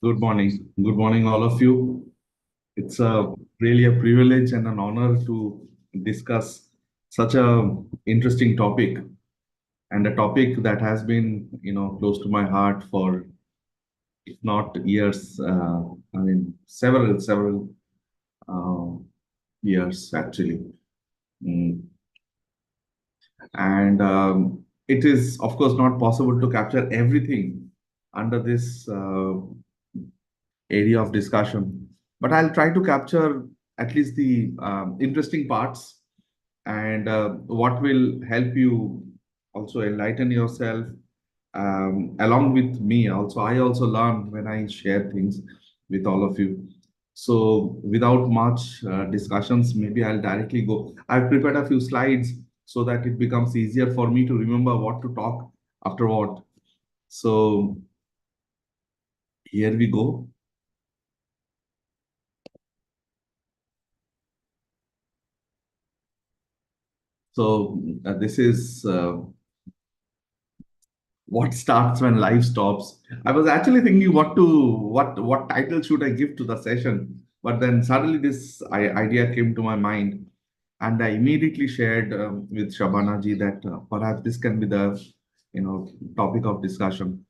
Good morning. Good morning, all of you. It's really a privilege and an honor to discuss such a interesting topic and a topic that has been, close to my heart for, if not years, several uh, years actually. Mm. And it is, of course, not possible to capture everything under this area of discussion. But I'll try to capture at least the interesting parts and what will help you also enlighten yourself along with me. Also, I also learn when I share things with all of you. So, without much discussions, maybe I'll directly go. I've prepared a few slides so that it becomes easier for me to remember what to talk after what. So, here we go. So, this is what starts when life stops. I was actually thinking what title should I give to the session, but then suddenly this idea came to my mind, and I immediately shared with Shabana ji that perhaps this can be the topic of discussion.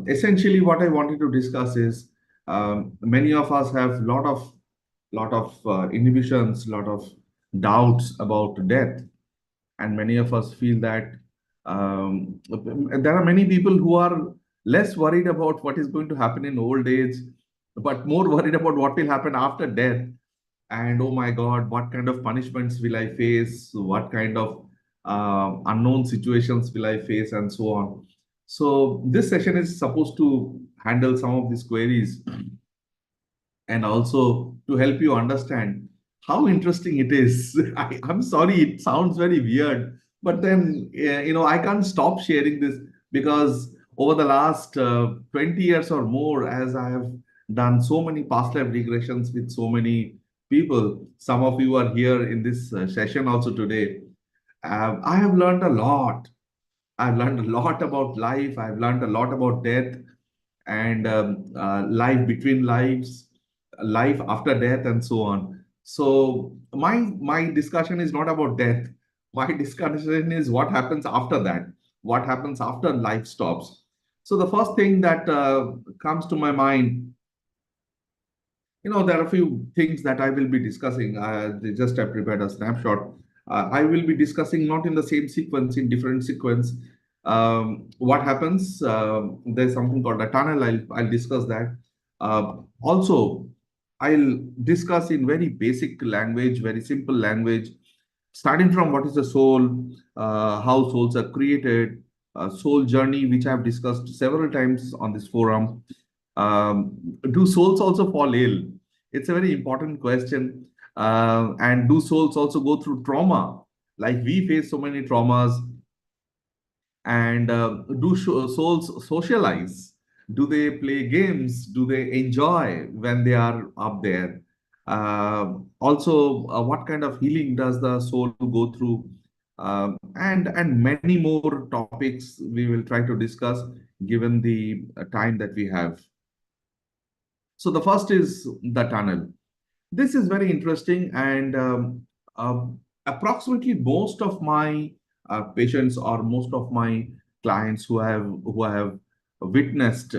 Essentially, what I wanted to discuss is many of us have lot of inhibitions, lot of doubts about death, and many of us feel that there are many people who are less worried about what is going to happen in old age, but more worried about what will happen after death. And oh my God, what kind of punishments will I face? What kind of unknown situations will I face, and so on. So this session is supposed to handle some of these queries and also to help you understand how interesting it is. I'm sorry, it sounds very weird, but then, I can't stop sharing this because over the last 20 years or more, as I have done so many past life regressions with so many people, some of you are here in this session also today. I have learned a lot. I've learned a lot about life. I've learned a lot about death and life between lives, life after death, and so on. So my discussion is not about death. My discussion is what happens after that. What happens after life stops. So the first thing that comes to my mind, there are a few things that I will be discussing. Just I prepared a snapshot. I will be discussing not in the same sequence, in different sequence. What happens? There's something called a tunnel. I'll discuss that. Also, I'll discuss in very basic language, very simple language, starting from what is the soul, how souls are created, soul journey, which I've discussed several times on this forum. Do souls also fall ill? It's a very important question. And do souls also go through trauma? Like we face so many traumas. And do souls socialize? Do they play games? Do they enjoy when they are up there? Also, what kind of healing does the soul go through? And many more topics we will try to discuss given the time that we have. So the first is the tunnel. This is very interesting, and uh, approximately most of my patients or most of my clients who have witnessed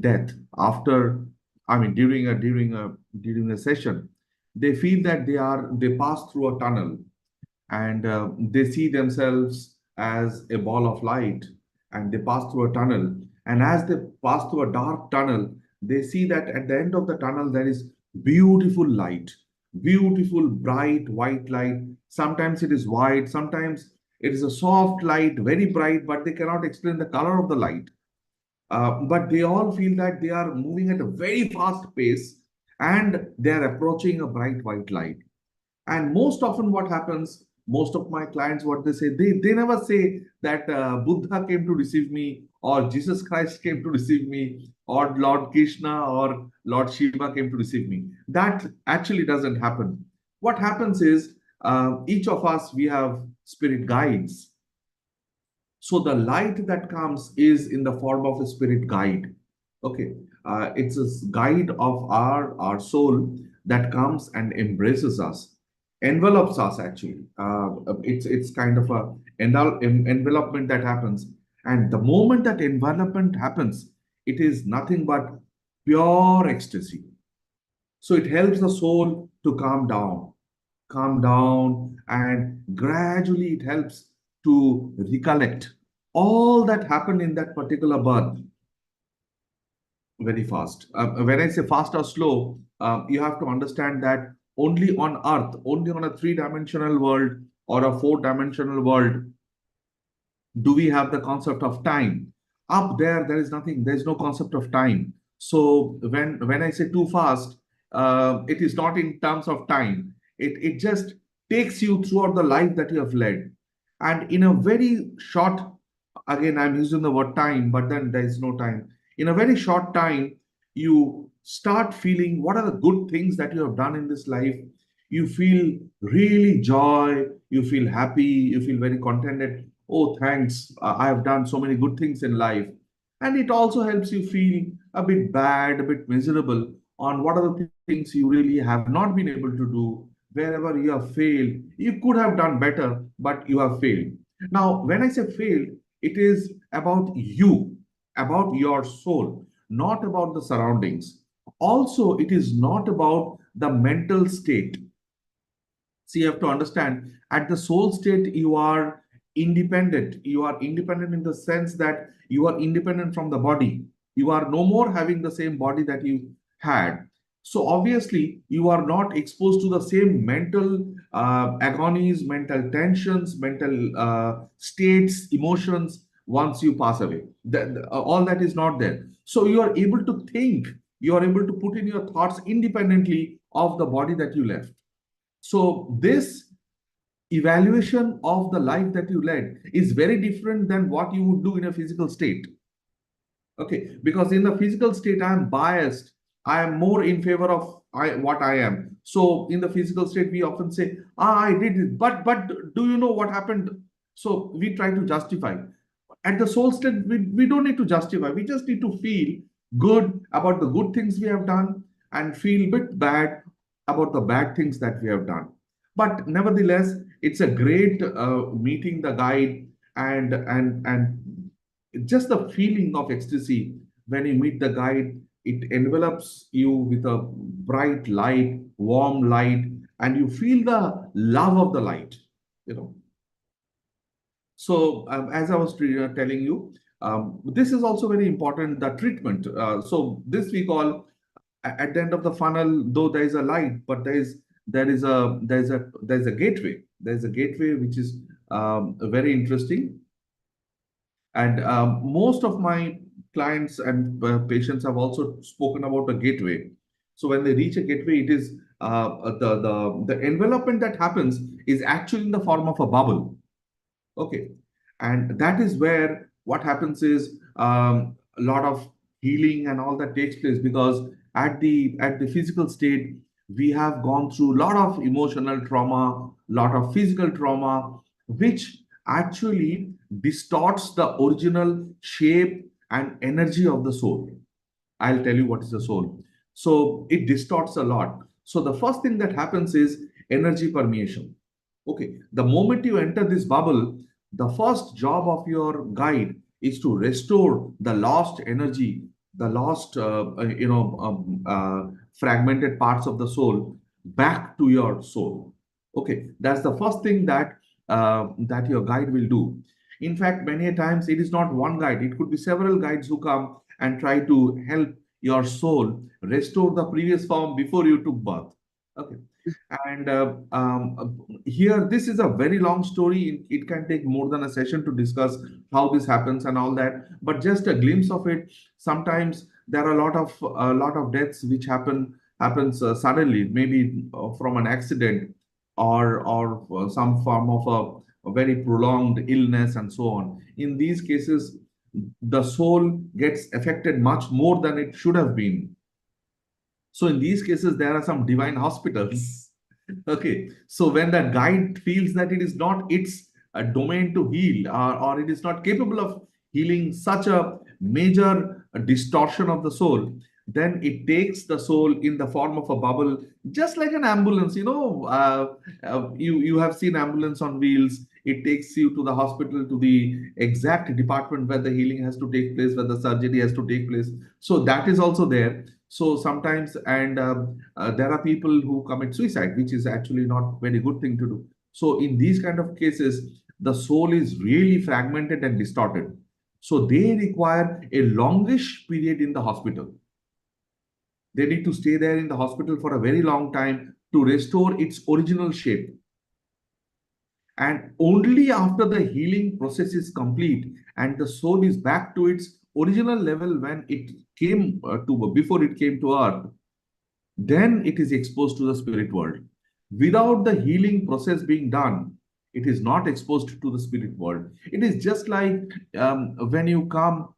death after, I mean, during a session, they feel that they pass through a tunnel, and they see themselves as a ball of light, and they pass through a tunnel, and as they pass through a dark tunnel, they see that at the end of the tunnel there is beautiful light, beautiful bright white light. Sometimes it is white, sometimes it is a soft light, very bright, but they cannot explain the color of the light. But they all feel that they are moving at a very fast pace, and they are approaching a bright white light. And most often, what happens, most of my clients, what they say, they never say that Buddha came to receive me, or Jesus Christ came to receive me, or Lord Krishna or Lord Shiva came to receive me. That actually doesn't happen. What happens is each of us, we have spirit guides. So the light that comes is in the form of a spirit guide. Okay, it's a guide of our soul that comes and embraces us, envelops us. Actually, it's kind of a envelopment that happens, and the moment that envelopment happens, it is nothing but pure ecstasy. So it helps the soul to calm down, and gradually it helps to recollect all that happened in that particular birth very fast. When I say fast or slow, you have to understand that only on Earth, only on a three-dimensional world or a four-dimensional world, do we have the concept of time. Up there, there is nothing. There is no concept of time. So when I say too fast, it is not in terms of time. It just takes you throughout the life that you have led, and in a very short, again I'm using the word time, but then there is no time. In a very short time, you start feeling what are the good things that you have done in this life. You feel really joy, you feel happy, you feel very contented. Oh, thanks, I have done so many good things in life. And it also helps you feel a bit bad, a bit miserable on what are the things you really have not been able to do. Wherever you have failed, you could have done better, but you have failed. Now, when I say failed, it is about you, about your soul, not about the surroundings. Also, it is not about the mental state. So you have to understand at the soul state, you are independent. You are independent in the sense that you are independent from the body. You are no more having the same body that you had. So obviously, you are not exposed to the same mental agonies, mental tensions, mental states, emotions once you pass away. All that is not there. So you are able to think, you are able to put in your thoughts independently of the body that you left. So this evaluation of the life that you led is very different than what you would do in a physical state. Okay, because in the physical state, I am biased. I am more in favor of what I am. So in the physical state, we often say, "Ah, I did it," but do you know what happened? So we try to justify. At the soul state, we don't need to justify. We just need to feel good about the good things we have done and feel a bit bad about the bad things that we have done. But nevertheless, it's a great meeting the guide, and just the feeling of ecstasy when you meet the guide. It envelops you with a bright light, warm light, and you feel the love of the light. You know, so, as I was telling you, this is also very important, the treatment. So, this we call at the end of the funnel, though there is a light, but there is a gateway. There is a gateway which is very interesting, and most of my clients and patients have also spoken about a gateway. So, when they reach a gateway, it is the envelopment that happens is actually in the form of a bubble. Okay. And that is where what happens is a lot of healing and all that takes place, because at the physical state, we have gone through a lot of emotional trauma, lot of physical trauma, which actually distorts the original shape and energy of the soul. I'll tell you what is the soul. So it distorts a lot. So the first thing that happens is energy permeation. Okay, the moment you enter this bubble, the first job of your guide is to restore the lost energy, the lost, fragmented parts of the soul back to your soul. Okay, that's the first thing that your guide will do. In fact, many a times it is not one guide; it could be several guides who come and try to help your soul restore the previous form before you took birth. Okay. And here, this is a very long story. It can take more than a session to discuss how this happens and all that. But just a glimpse of it. Sometimes there are a lot of deaths which happens suddenly, maybe from an accident or some form of a very prolonged illness and so on. In these cases, the soul gets affected much more than it should have been. So in these cases, there are some divine hospitals. Okay. So when the guide feels that it is not its domain to heal, or it is not capable of healing such a major a distortion of the soul, then it takes the soul in the form of a bubble, just like an ambulance. You have seen ambulance on wheels. It takes you to the hospital, to the exact department where the healing has to take place, where the surgery has to take place. So that is also there. So sometimes, and there are people who commit suicide, which is actually not very good thing to do. So in these kind of cases, the soul is really fragmented and distorted. So they require a longish period in the hospital. They need to stay there in the hospital for a very long time to restore its original shape. And only after the healing process is complete and the soul is back to its original level when it came to before it came to earth, then it is exposed to the spirit world. Without the healing process being done, it is not exposed to the spirit world. It is just like when you come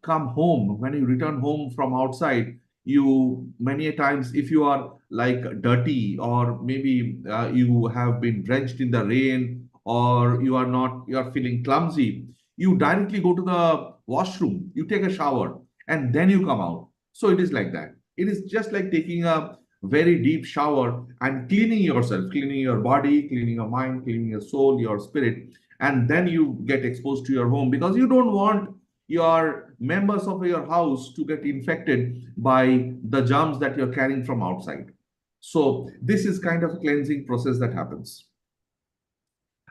home, when you return home from outside, you many a times, if you are like dirty, or maybe you have been drenched in the rain, or you are feeling clumsy, you directly go to the washroom, you take a shower, and then you come out. So it is like that. It is just like taking a very deep shower and cleaning yourself, cleaning your body, cleaning your mind, cleaning your soul, your spirit, and then you get exposed to your home, because you don't want your members of your house to get infected by the germs that you're carrying from outside. So this is kind of a cleansing process that happens.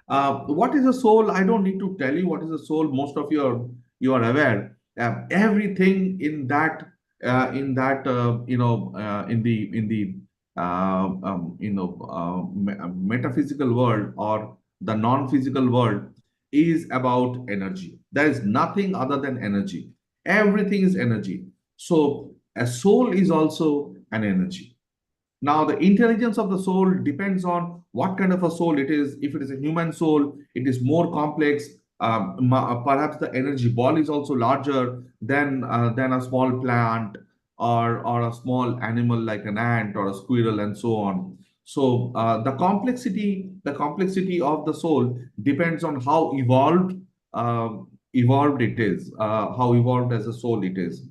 What is a soul? I don't need to tell you what is a soul. Most of you are aware. Everything in that in the metaphysical world, or the non-physical world, is about energy. There is nothing other than energy. Everything is energy. So a soul is also an energy. Now, the intelligence of the soul depends on what kind of a soul it is. If it is a human soul, it is more complex. Perhaps the energy ball is also larger than a small plant, or a small animal like an ant or a squirrel, and so on. So the complexity of the soul depends on how evolved it is, how evolved as a soul it is.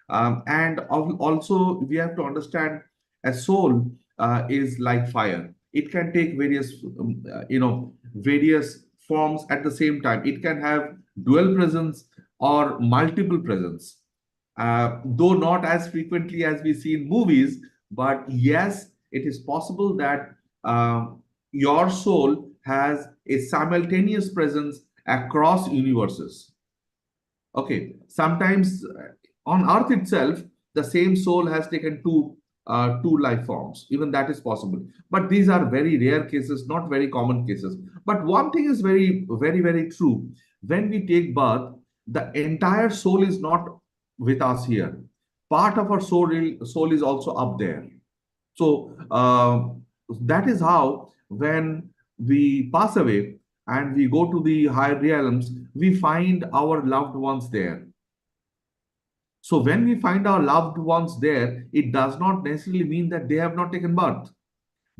And also, we have to understand a soul is like fire. It can take various forms at the same time. It can have dual presence or multiple presence, though not as frequently as we see in movies. But yes, it is possible that your soul has a simultaneous presence across universes. Okay, sometimes on Earth itself, the same soul has taken two life forms. Even that is possible. But these are very rare cases, not very common cases. But one thing is very true. When we take birth, the entire soul is not with us here. Part of our soul is also up there. So that is how, when we pass away and we go to the higher realms, we find our loved ones there. So when we find our loved ones there, it does not necessarily mean that they have not taken birth.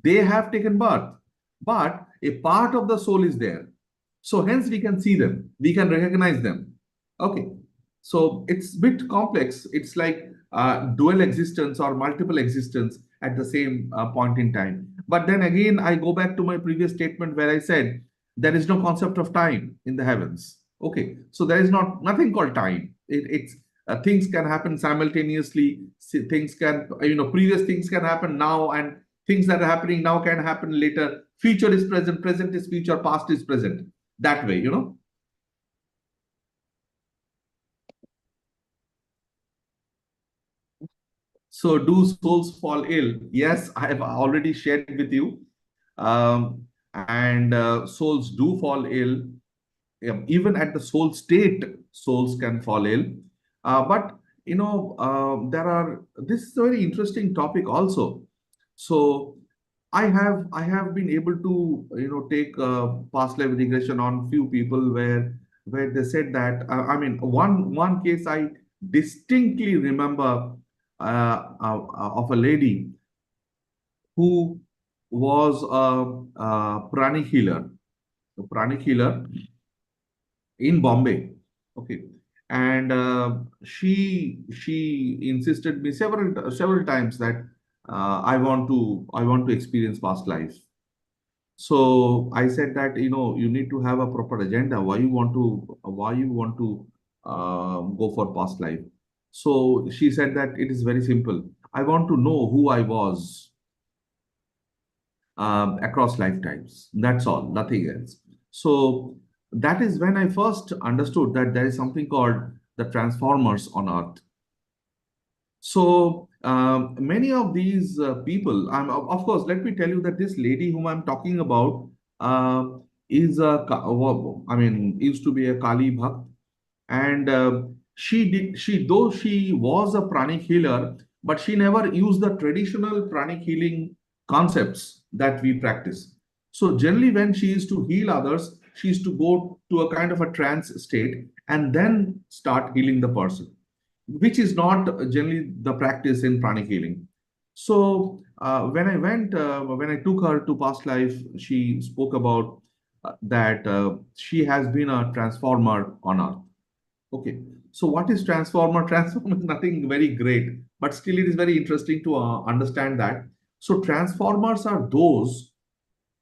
They have taken birth, but a part of the soul is there. So hence we can see them, we can recognize them. Okay, so it's a bit complex. It's like dual existence or multiple existence at the same point in time. But then again, I go back to my previous statement where I said there is no concept of time in the heavens. Okay, so there is nothing called time. It's things can happen simultaneously. Things can, previous things can happen now, and things that are happening now can happen later. Future is present, present is future, past is present. That way. So, do souls fall ill? Yes, I have already shared with you. And souls do fall ill. Even at the soul state, souls can fall ill. But this is a very interesting topic also. So I have been able to take past life regression on few people where they said that, I mean, one case I distinctly remember, of a lady who was a pranic healer in Bombay. Okay. And she insisted me several times that I want to experience past life. So I said that, you need to have a proper agenda. Why you want to go for past life? So she said that it is very simple. I want to know who I was across lifetimes. That's all, nothing else. So that is when I first understood that there is something called the transformers on Earth. So many of these people, of course, let me tell you that this lady whom I'm talking about uh, used to be a Kali Bhakt, and though she was a pranic healer, but she never used the traditional pranic healing concepts that we practice. So generally, when she used to heal others, she used to go to a kind of a trance state and then start healing the person, which is not generally the practice in pranic healing. So when I took her to past life, she spoke about that she has been a transformer on Earth. Okay, so what is transformer? Transformer is nothing very great, but still it is very interesting to understand that. So transformers are those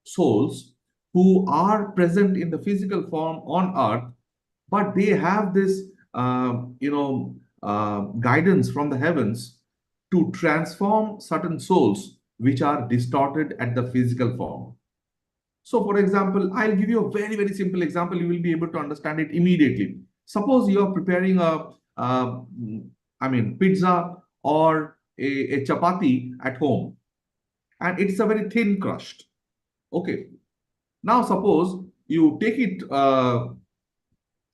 souls who are present in the physical form on Earth, but they have this, guidance from the heavens to transform certain souls which are distorted at the physical form. So, for example, I'll give you a very, very simple example. You will be able to understand it immediately. Suppose you are preparing pizza or a chapati at home, and it's a very thin crust. Okay. Now, suppose you take it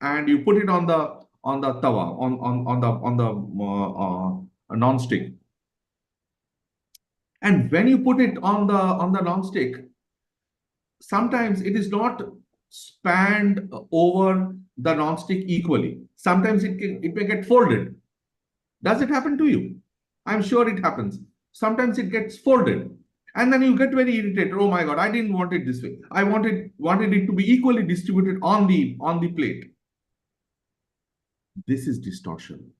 and you put it on the tawa on the non-stick, and when you put it on the non-stick, sometimes it is not spanned over the non-stick equally. Sometimes it may get folded. Does it happen to you? I'm sure it happens. Sometimes it gets folded. And then you get very irritated. Oh my God, I didn't want it this way. I wanted it to be equally distributed on the plate. This is distortion.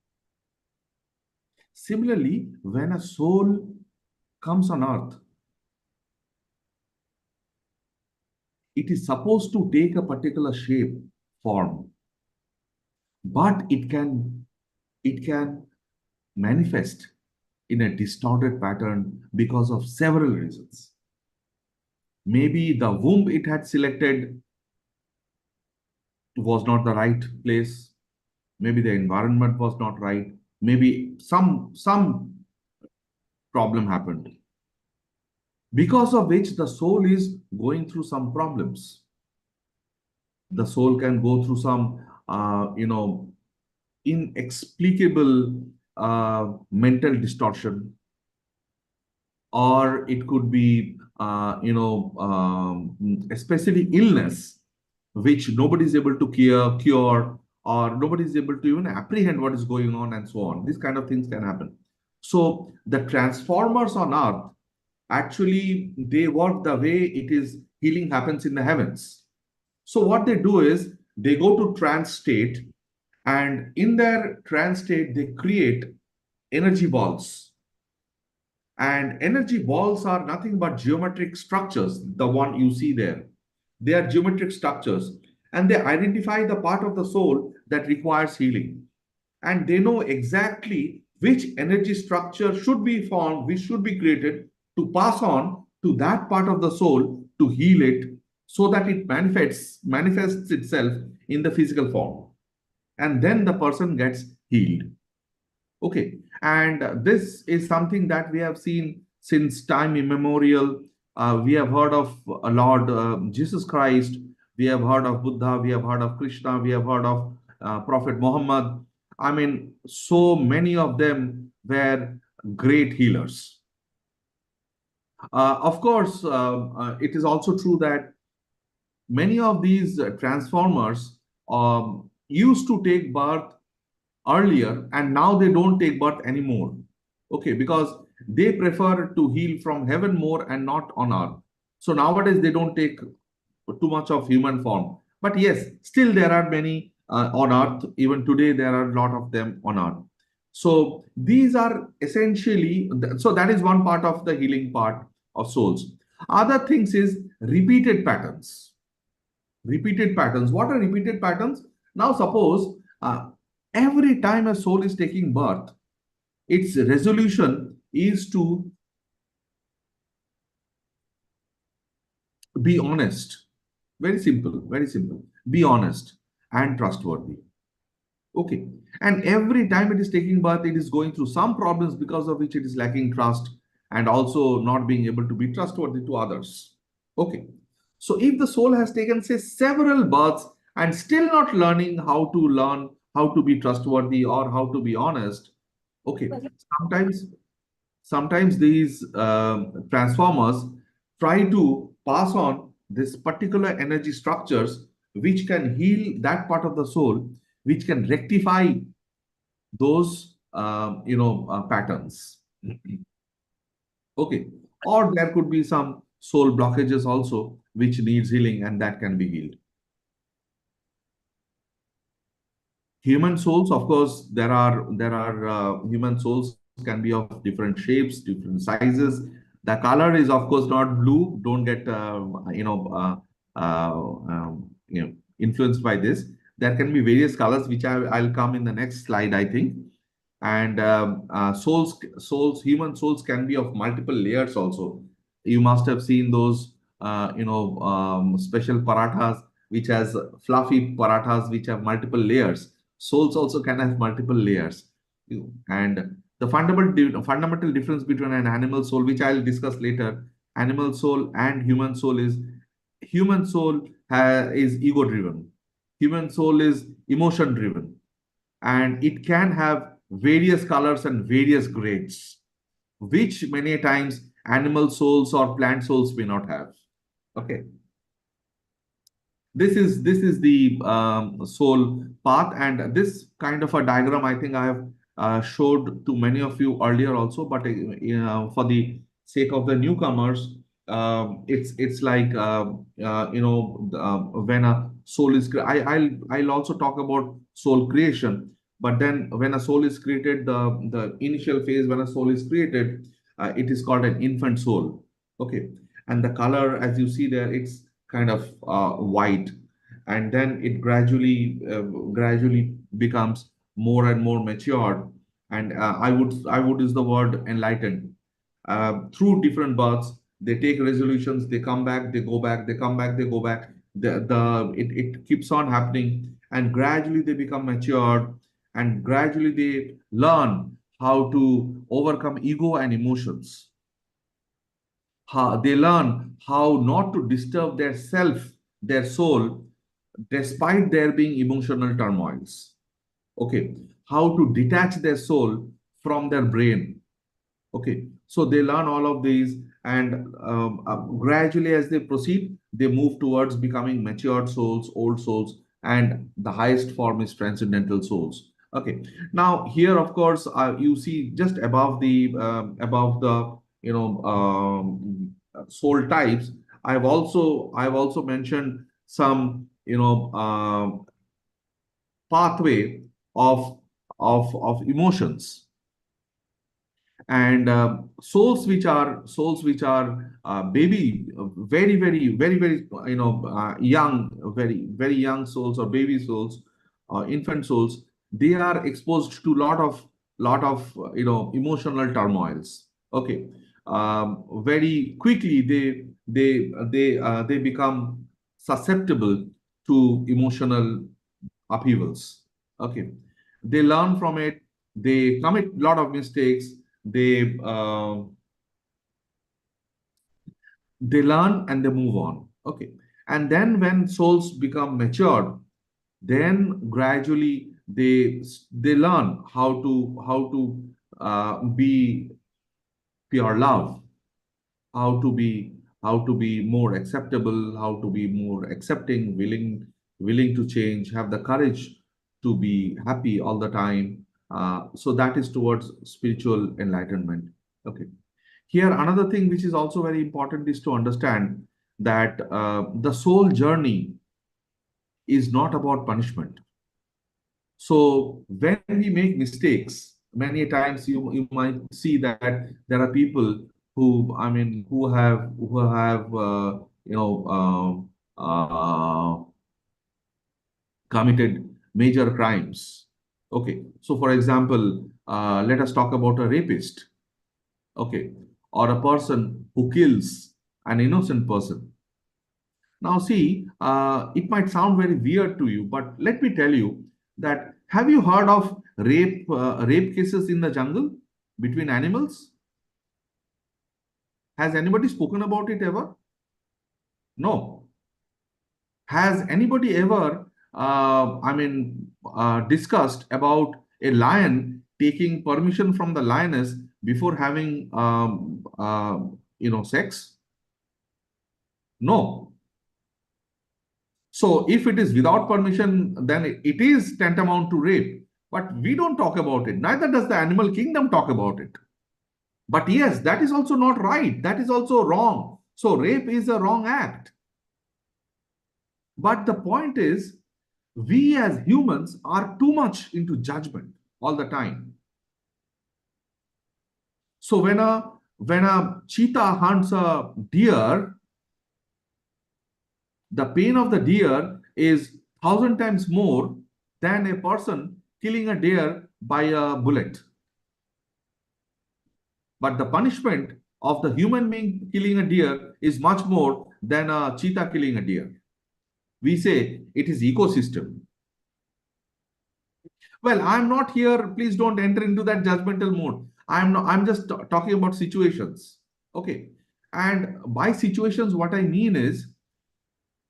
Similarly, when a soul comes on earth, it is supposed to take a particular shape, form, but it can manifest in a distorted pattern because of several reasons. Maybe the womb it had selected was not the right place. Maybe the environment was not right. Maybe some problem happened, because of which the soul is going through some problems. The soul can go through some inexplicable mental distortion, or it could be especially illness which nobody is able to cure, or nobody is able to even apprehend what is going on, and so on. These kind of things can happen. So the transformers on earth, actually they work the way it is healing happens in the heavens. So what they do is they go to trance state, and in their trance state they create energy balls. And energy balls are nothing but geometric structures, the one you see there. They are geometric structures, and they identify the part of the soul that requires healing. And they know exactly which energy structure should be formed, which should be created to pass on to that part of the soul to heal it, so that it manifests itself in the physical form. And then the person gets healed. Okay, and this is something that we have seen since time immemorial. We have heard of Lord Jesus Christ, we have heard of Buddha, we have heard of Krishna, we have heard of Prophet Muhammad. I mean, so many of them were great healers. Of course, it is also true that many of these transformers used to take birth earlier, and now they don't take birth anymore. Okay, because they prefer to heal from heaven more and not on earth. So nowadays they don't take too much of human form. But yes, still there are many on earth. Even today, there are a lot of them on earth. So these are essentially, so that is one part of the healing part of souls. Other things is repeated patterns. Repeated patterns. What are repeated patterns? Now, suppose every time a soul is taking birth, its resolution is to be honest. Very simple, very simple. Be honest and trustworthy. Okay. And every time it is taking birth, it is going through some problems because of which it is lacking trust and also not being able to be trustworthy to others. Okay. So if the soul has taken, say, several births and still not learning how to learn how to be trustworthy or how to be honest, okay, sometimes these transformers try to pass on this particular energy structures which can heal that part of the soul, which can rectify those patterns. Okay. Or there could be some soul blockages also which needs healing, and that can be healed. Human souls, of course, there are human souls can be of different shapes, different sizes. The color is, of course, not blue. Don't get influenced by this. There can be various colors, which I'll come in the next slide, I think. And human souls can be of multiple layers also. You must have seen those special parathas which has fluffy parathas which have multiple layers. Souls also can have multiple layers. And the fundamental difference between an animal soul, which I'll discuss later, animal soul and human soul, is human soul is ego driven. Human soul is emotion driven, and it can have various colors and various grades, which many times animal souls or plant souls may not have. Okay. This is the soul path, and this kind of a diagram I think I have showed to many of you earlier also, but for the sake of the newcomers, it's like when a soul is I'll also talk about soul creation. But then when a soul is created, the initial phase when a soul is created, it is called an infant soul. Okay. And the color, as you see there, it's kind of white, and then it gradually becomes more and more matured, and I would use the word enlightened. Through different births, they take resolutions, they come back, they go back, they come back, they go back. It keeps on happening, and gradually they become matured, and gradually they learn how to overcome ego and emotions. They learn how not to disturb their self, their soul, despite there being emotional turmoils. Okay. How to detach their soul from their brain. Okay. So they learn all of these, and gradually, as they proceed, they move towards becoming matured souls, old souls, and the highest form is transcendental souls. Okay. Now here, of course, you see just above the soul types. I've also mentioned some pathway of emotions, and souls which are baby, very young, very young souls, or baby souls, infant souls. They are exposed to lot of emotional turmoils. Okay. Very quickly they become susceptible to emotional upheavals. Okay. They learn from it, they commit a lot of mistakes, they learn and they move on. Okay. And then when souls become matured, then gradually they learn how to be pure love, how to be more acceptable, how to be more accepting, willing to change, have the courage to be happy all the time. So that is towards spiritual enlightenment. Okay. Here, another thing which is also very important is to understand that the soul journey is not about punishment. So when we make mistakes, many times you might see that there are people who, I mean, who have committed major crimes. Okay, so for example, let us talk about a rapist. Okay, or a person who kills an innocent person. Now, see, it might sound very weird to you, but let me tell you that have you heard of rape cases in the jungle between animals? Has anybody spoken about it ever? No. Has anybody ever, discussed about a lion taking permission from the lioness before having, sex? No. So if it is without permission, then it is tantamount to rape. But we don't talk about it. Neither does the animal kingdom talk about it. But yes, that is also not right. That is also wrong. So rape is a wrong act. But the point is, we as humans are too much into judgment all the time. So when a cheetah hunts a deer, the pain of the deer is 1,000 times more than a person killing a deer by a bullet. But the punishment of the human being killing a deer is much more than a cheetah killing a deer. We say it is ecosystem. Well, I'm not here. Please don't enter into that judgmental mode. I'm just talking about situations. Okay. And by situations, what I mean is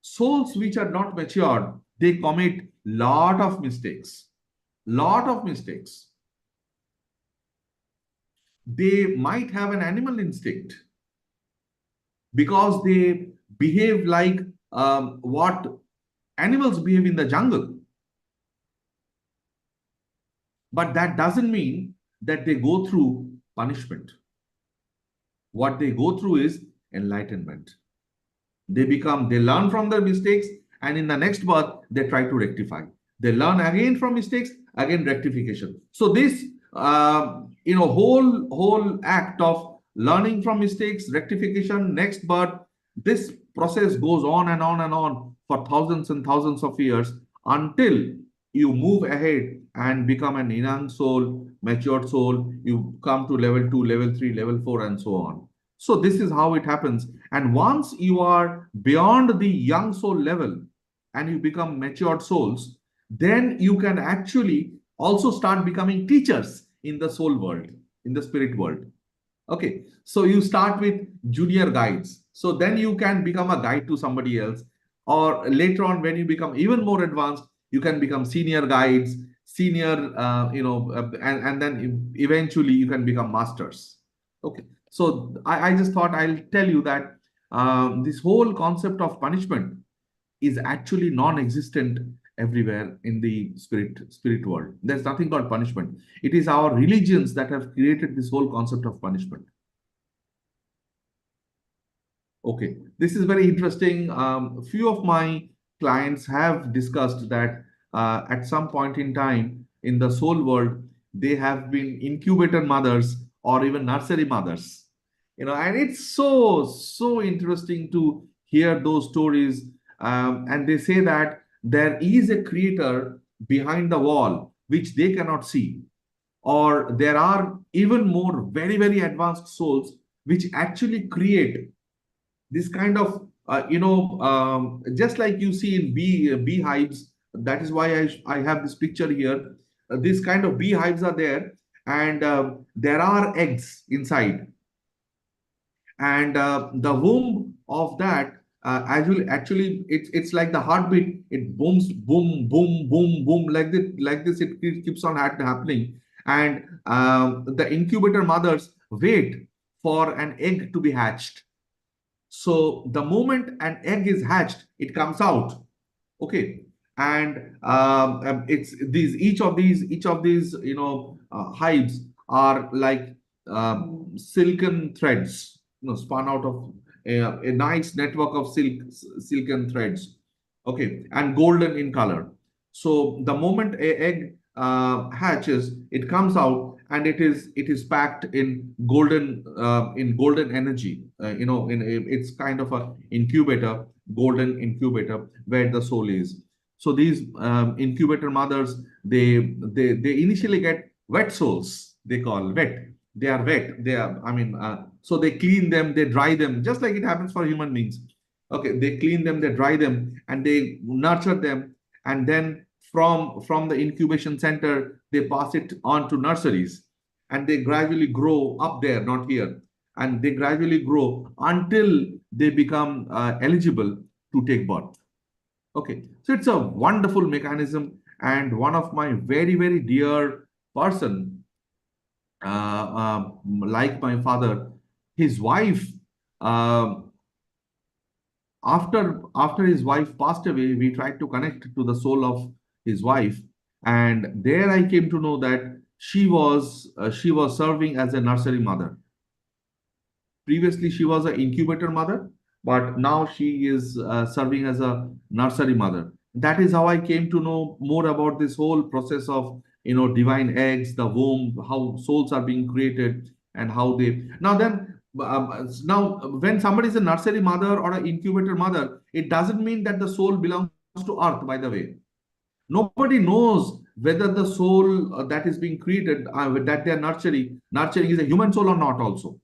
souls which are not matured, they commit lot of mistakes. Lot of mistakes. They might have an animal instinct because they behave like what animals behave in the jungle. But that doesn't mean that they go through punishment. What they go through is enlightenment. They learn from their mistakes, and in the next birth, they try to rectify. They learn again from mistakes, again rectification. So this, whole act of learning from mistakes, rectification, next birth, this process goes on and on and on for thousands and thousands of years until you move ahead and become an enhanced soul, matured soul. You come to level 2, level 3, level 4, and so on. So this is how it happens. And once you are beyond the young soul level and you become matured souls, then you can actually also start becoming teachers in the soul world, in the spirit world. Okay, so you start with junior guides. So then you can become a guide to somebody else. Or later on, when you become even more advanced, you can become senior guides, senior, and then eventually you can become masters. Okay, so I just thought I'll tell you that this whole concept of punishment is actually non-existent everywhere in the spirit world. There's nothing called punishment. It is our religions that have created this whole concept of punishment. Okay, this is very interesting. Few of my clients have discussed that at some point in time in the soul world, they have been incubator mothers or even nursery mothers. And it's so interesting to hear those stories. And they say that there is a creator behind the wall which they cannot see, or there are even more very advanced souls which actually create this kind of just like you see in beehives. That is why I have this picture here. This kind of beehives are there, and there are eggs inside, and the womb of that actually it's like the heartbeat. It booms, boom boom boom boom, like this it keeps on happening. And the incubator mothers wait for an egg to be hatched. So the moment an egg is hatched, it comes out. Okay, and it's these each of these hives are like silken threads, spun out of a nice network of silken threads. Okay, and golden in color. So the moment a egg hatches, it comes out, and it is packed in golden energy. It's kind of a incubator, golden incubator where the soul is. So these incubator mothers, they initially get wet souls. They call wet. They are wet. They are. I mean, so they clean them, they dry them, just like it happens for human beings. Okay, they clean them, they dry them, and they nurture them, and then from the incubation center they pass it on to nurseries, and they gradually grow up there, not here, and they gradually grow until they become eligible to take birth. Okay, so it's a wonderful mechanism, and one of my very very dear person, like my father, his wife, uh, after his wife passed away, we tried to connect to the soul of his wife, and there I came to know that she was serving as a nursery mother. Previously, she was an incubator mother, but now she is serving as a nursery mother. That is how I came to know more about this whole process of divine eggs, the womb, how souls are being created, and how they now when somebody is a nursery mother or an incubator mother, it doesn't mean that the soul belongs to earth. By the way, nobody knows whether the soul that is being created, that they are nurturing is a human soul or not. Also,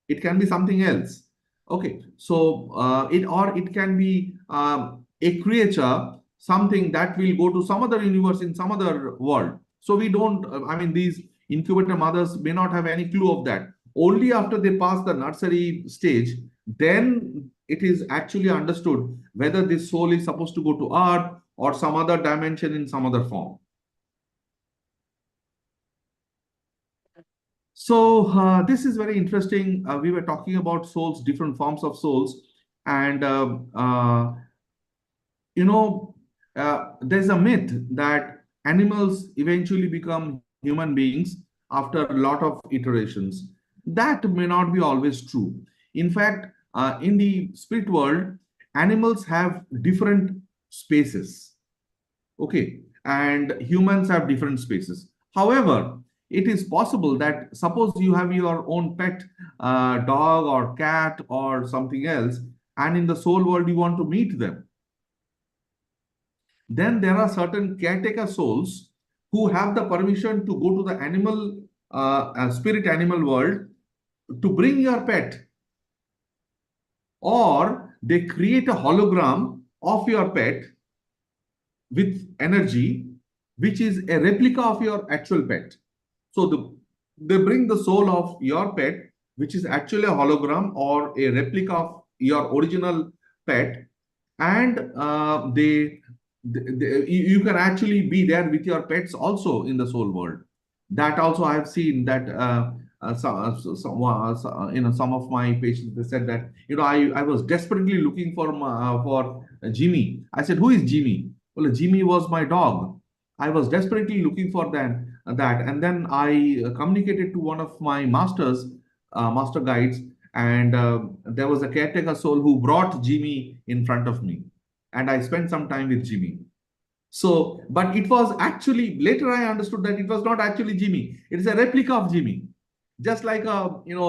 it can be something else. Okay, so it can be a creature, something that will go to some other universe in some other world. So we don't, I mean, these incubator mothers may not have any clue of that. Only after they pass the nursery stage, then it is actually understood whether this soul is supposed to go to earth or some other dimension in some other form. So this is very interesting. We were talking about souls, different forms of souls, and you know, there's a myth that animals eventually become human beings after a lot of iterations. That may not be always true. In fact, in the spirit world, animals have different spaces. Okay, and humans have different spaces. However, it is possible that suppose you have your own pet, dog or cat or something else, and in the soul world you want to meet them. Then there are certain caretaker souls who have the permission to go to the animal, spirit animal world to bring your pet, or they create a hologram of your pet with energy, which is a replica of your actual pet. So they bring the soul of your pet, which is actually a hologram or a replica of your original pet, and you can actually be there with your pets also in the soul world. That also I have seen that some of my patients, they said that I was desperately looking for Jimmy. I said, who is Jimmy? Well, Jimmy was my dog. I was desperately looking for that, and then I communicated to one of my master guides, and there was a caretaker soul who brought Jimmy in front of me, and I spent some time with Jimmy. So, but it was actually later I understood that it was not actually Jimmy. It is a replica of Jimmy, just like what do you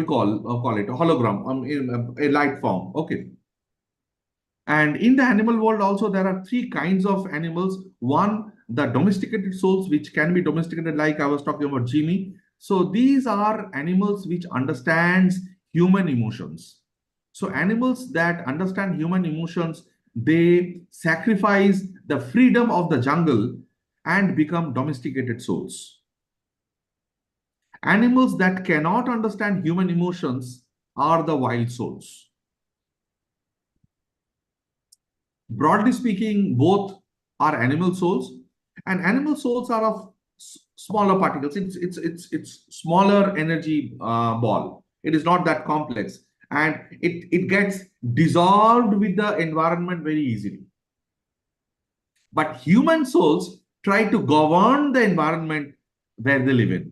call it, a hologram, in a light form. Okay. And in the animal world also, there are three kinds of animals. One, the domesticated souls, which can be domesticated, like I was talking about Jimmy. So these are animals which understands human emotions. So animals that understand human emotions, they sacrifice the freedom of the jungle and become domesticated souls. Animals that cannot understand human emotions are the wild souls. Broadly speaking, both are animal souls, and animal souls are of smaller particles. It's smaller energy ball. It is not that complex, and it gets dissolved with the environment very easily. But human souls try to govern the environment where they live in.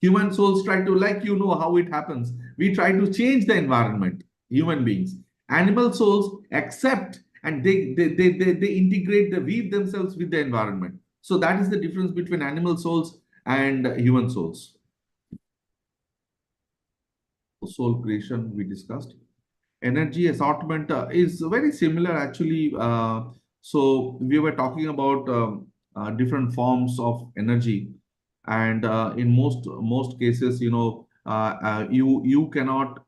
Human souls try to, like, how it happens. We try to change the environment, human beings. Animal souls accept, and they integrate, they weave themselves with the environment. So that is the difference between animal souls and human souls. Soul creation we discussed. Energy assortment is very similar actually. So we were talking about different forms of energy, and in most cases, you cannot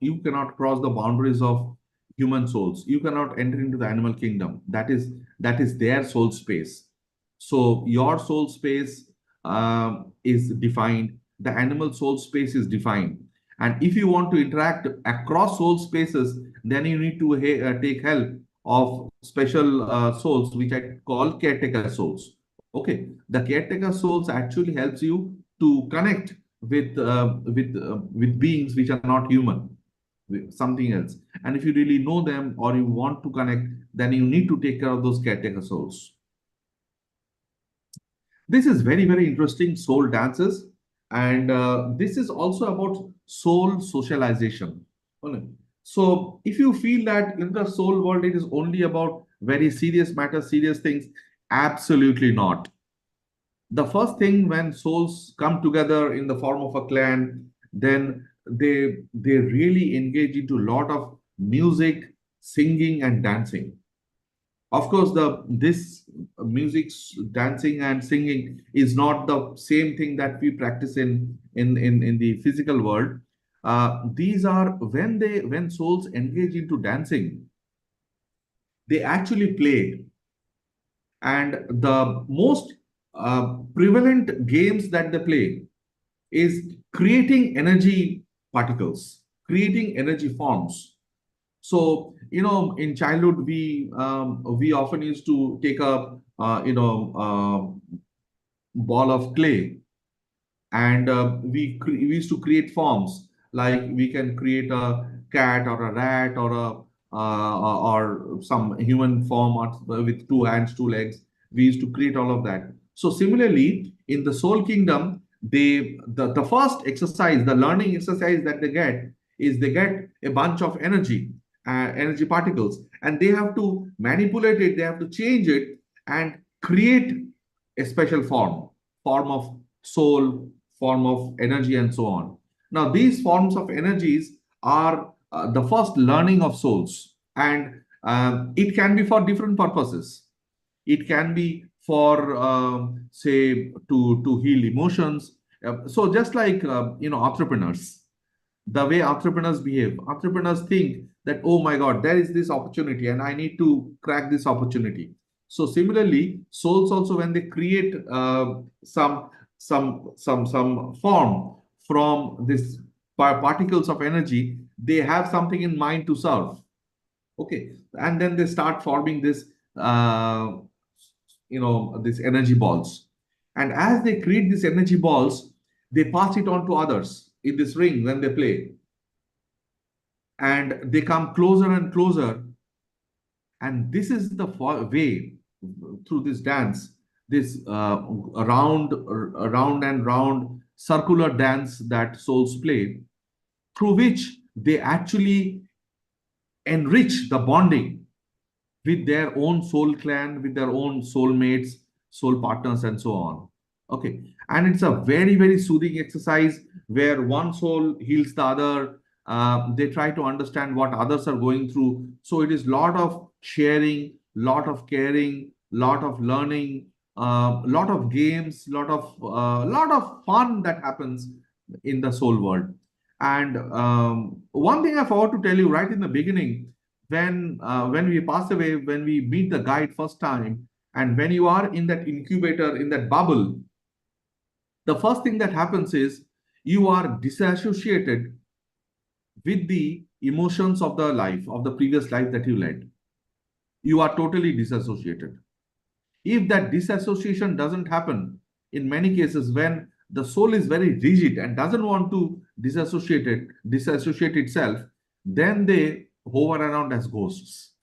cross the boundaries of human souls. You cannot enter into the animal kingdom. That is their soul space. So your soul space is defined. The animal soul space is defined. And if you want to interact across soul spaces, then you need to take help of special souls, which I call caretaker souls. Okay, the caretaker souls actually helps you to connect with beings which are not human, with something else. And if you really know them or you want to connect, then you need to take care of those caretaker souls. This is very, very interesting soul dances. And this is also about soul socialization. Okay. So if you feel that in the soul world, it is only about very serious matters, serious things, absolutely not. The first thing when souls come together in the form of a clan, then they really engage into a lot of music, singing, and dancing. Of course, the this music, dancing, and singing is not the same thing that we practice in the physical world. These are when souls engage into dancing, they actually play. And the most prevalent games that they play is creating energy particles, creating energy forms. So, in childhood, we often used to take a ball of clay, and we used to create forms, like we can create a cat or a rat or a or some human form with two hands, two legs. We used to create all of that. So similarly, in the soul kingdom, the first exercise, the learning exercise that they get is they get a bunch of energy particles, and they have to manipulate it, they have to change it and create a special form of soul, form of energy, and so on. Now, these forms of energies are the first learning of souls, and it can be for different purposes. It can be for, say, to heal emotions. So, just like entrepreneurs, the way entrepreneurs behave. Entrepreneurs think that, oh my God, there is this opportunity and I need to crack this opportunity. So similarly, souls also, when they create some form from this particles of energy, they have something in mind to serve. Okay, and then they start forming this, these energy balls. And as they create these energy balls, they pass it on to others in this ring when they play, and they come closer and closer. And this is the way, through this dance, this round and round circular dance that souls play, through which they actually enrich the bonding with their own soul clan, with their own soulmates, soul partners, and so on. Okay. And it's a very, very soothing exercise where one soul heals the other. They try to understand what others are going through. So it is lot of sharing, lot of caring, lot of learning, lot of games, lot of fun that happens in the soul world. And one thing I forgot to tell you right in the beginning, when we pass away, when we meet the guide first time, and when you are in that incubator, in that bubble, the first thing that happens is you are disassociated with the emotions of the life, of the previous life that you led. You are totally disassociated. If that disassociation doesn't happen, in many cases, when the soul is very rigid and doesn't want to disassociate itself, then they hover around as ghosts.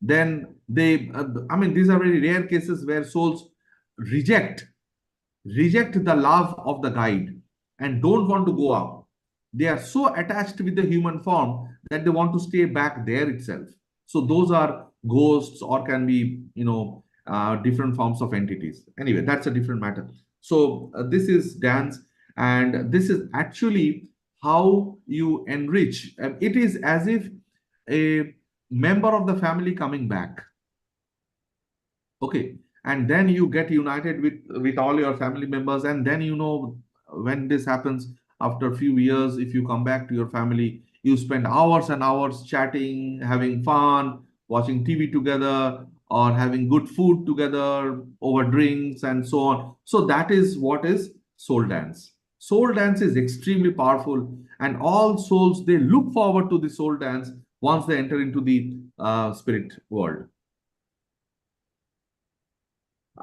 Then these are very rare cases where souls reject reject the love of the guide and don't want to go up. They are so attached with the human form that they want to stay back there itself. So those are ghosts, or can be, different forms of entities. Anyway, that's a different matter. So this is dance, and this is actually how you enrich. It is as if a member of the family coming back. Okay, and then you get united with all your family members, and then when this happens after a few years, if you come back to your family, you spend hours and hours chatting, having fun, watching TV together, or having good food together over drinks and so on. So that is what is soul dance. Soul dance is extremely powerful, and all souls, they look forward to the soul dance once they enter into the spirit world.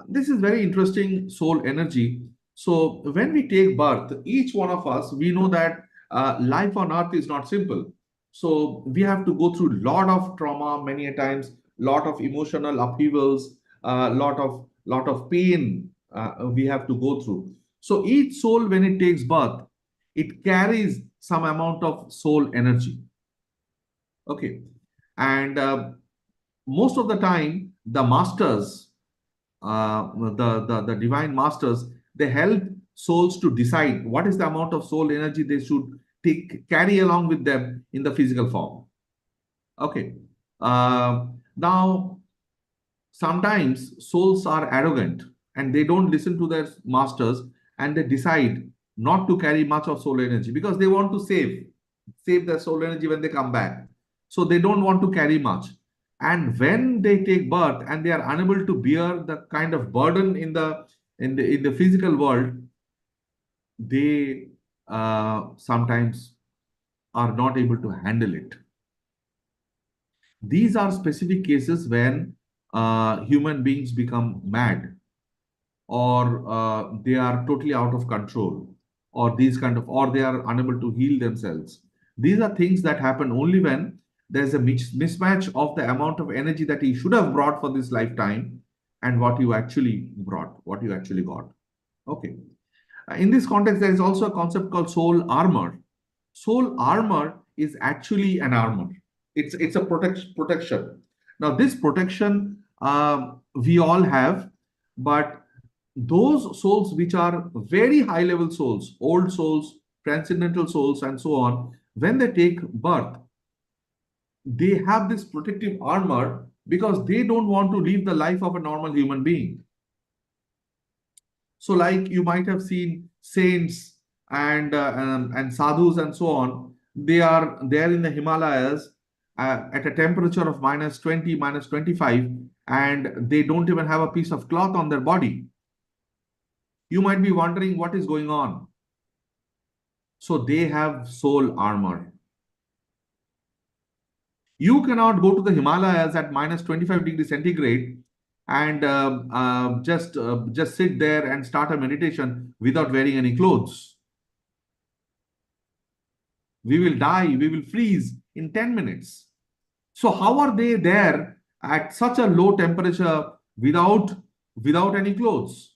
This is very interesting soul energy. So when we take birth, each one of us, we know that life on earth is not simple. So we have to go through a lot of trauma many a times, lot of emotional upheavals, lot of pain we have to go through. So each soul, when it takes birth, it carries some amount of soul energy. Okay, and most of the time, the masters, the divine masters, they help souls to decide what is the amount of soul energy they should carry along with them in the physical form. Okay. Now, sometimes souls are arrogant and they don't listen to their masters, and they decide not to carry much of soul energy because they want to save their soul energy when they come back. So they don't want to carry much. And when they take birth and they are unable to bear the kind of burden in the physical world, they sometimes are not able to handle it. These are specific cases when human beings become mad, or they are totally out of control, or or they are unable to heal themselves. These are things that happen only when there's a mismatch of the amount of energy that you should have brought for this lifetime and what you actually brought, what you actually got. Okay. In this context, there is also a concept called soul armor. Soul armor is actually an armor. It's a protection. Now, this protection we all have, but those souls which are very high level souls, old souls, transcendental souls, and so on, when they take birth, they have this protective armor because they don't want to live the life of a normal human being. So, like you might have seen saints and sadhus and so on, they are there in the Himalayas at a temperature of -20, -25, and they don't even have a piece of cloth on their body. You might be wondering what is going on. So they have soul armor. You cannot go to the Himalayas at -25 degrees centigrade and just sit there and start a meditation without wearing any clothes. We will die, we will freeze in 10 minutes. So how are they there at such a low temperature without any clothes?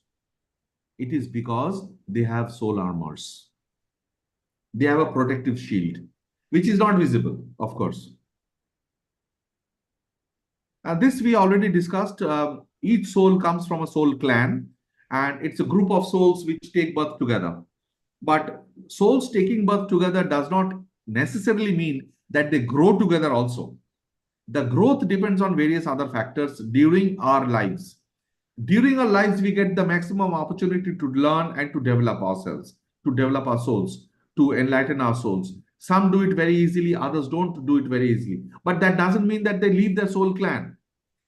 It is because they have soul armors. They have a protective shield, which is not visible, of course. This we already discussed. Each soul comes from a soul clan, and it's a group of souls which take birth together. But souls taking birth together does not necessarily mean that they grow together also. The growth depends on various other factors during our lives. During our lives, we get the maximum opportunity to learn and to develop ourselves, to develop our souls, to enlighten our souls. Some do it very easily, others don't do it very easily. But that doesn't mean that they leave their soul clan.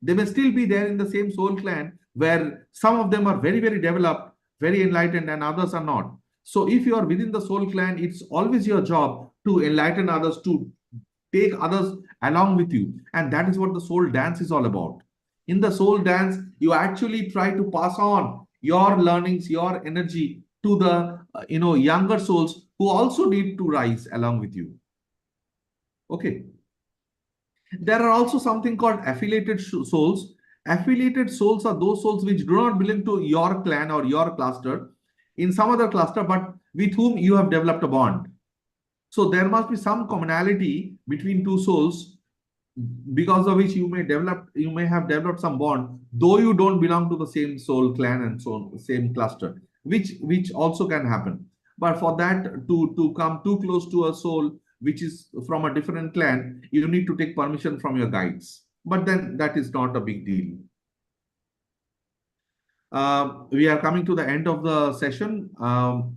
They may still be there in the same soul clan where some of them are very, very developed, very enlightened, and others are not. So if you are within the soul clan, it's always your job to enlighten others, to take others along with you. And that is what the soul dance is all about. In the soul dance, you actually try to pass on your learnings, your energy to the younger souls who also need to rise along with you. Okay. There are also something called affiliated souls. Affiliated souls are those souls which do not belong to your clan or your cluster, in some other cluster, but with whom you have developed a bond. So there must be some commonality between two souls because of which you may have developed some bond, though you don't belong to the same soul clan and so on, same cluster, which also can happen. But for that to come too close to a soul which is from a different clan, you need to take permission from your guides. But then that is not a big deal. We are coming to the end of the session.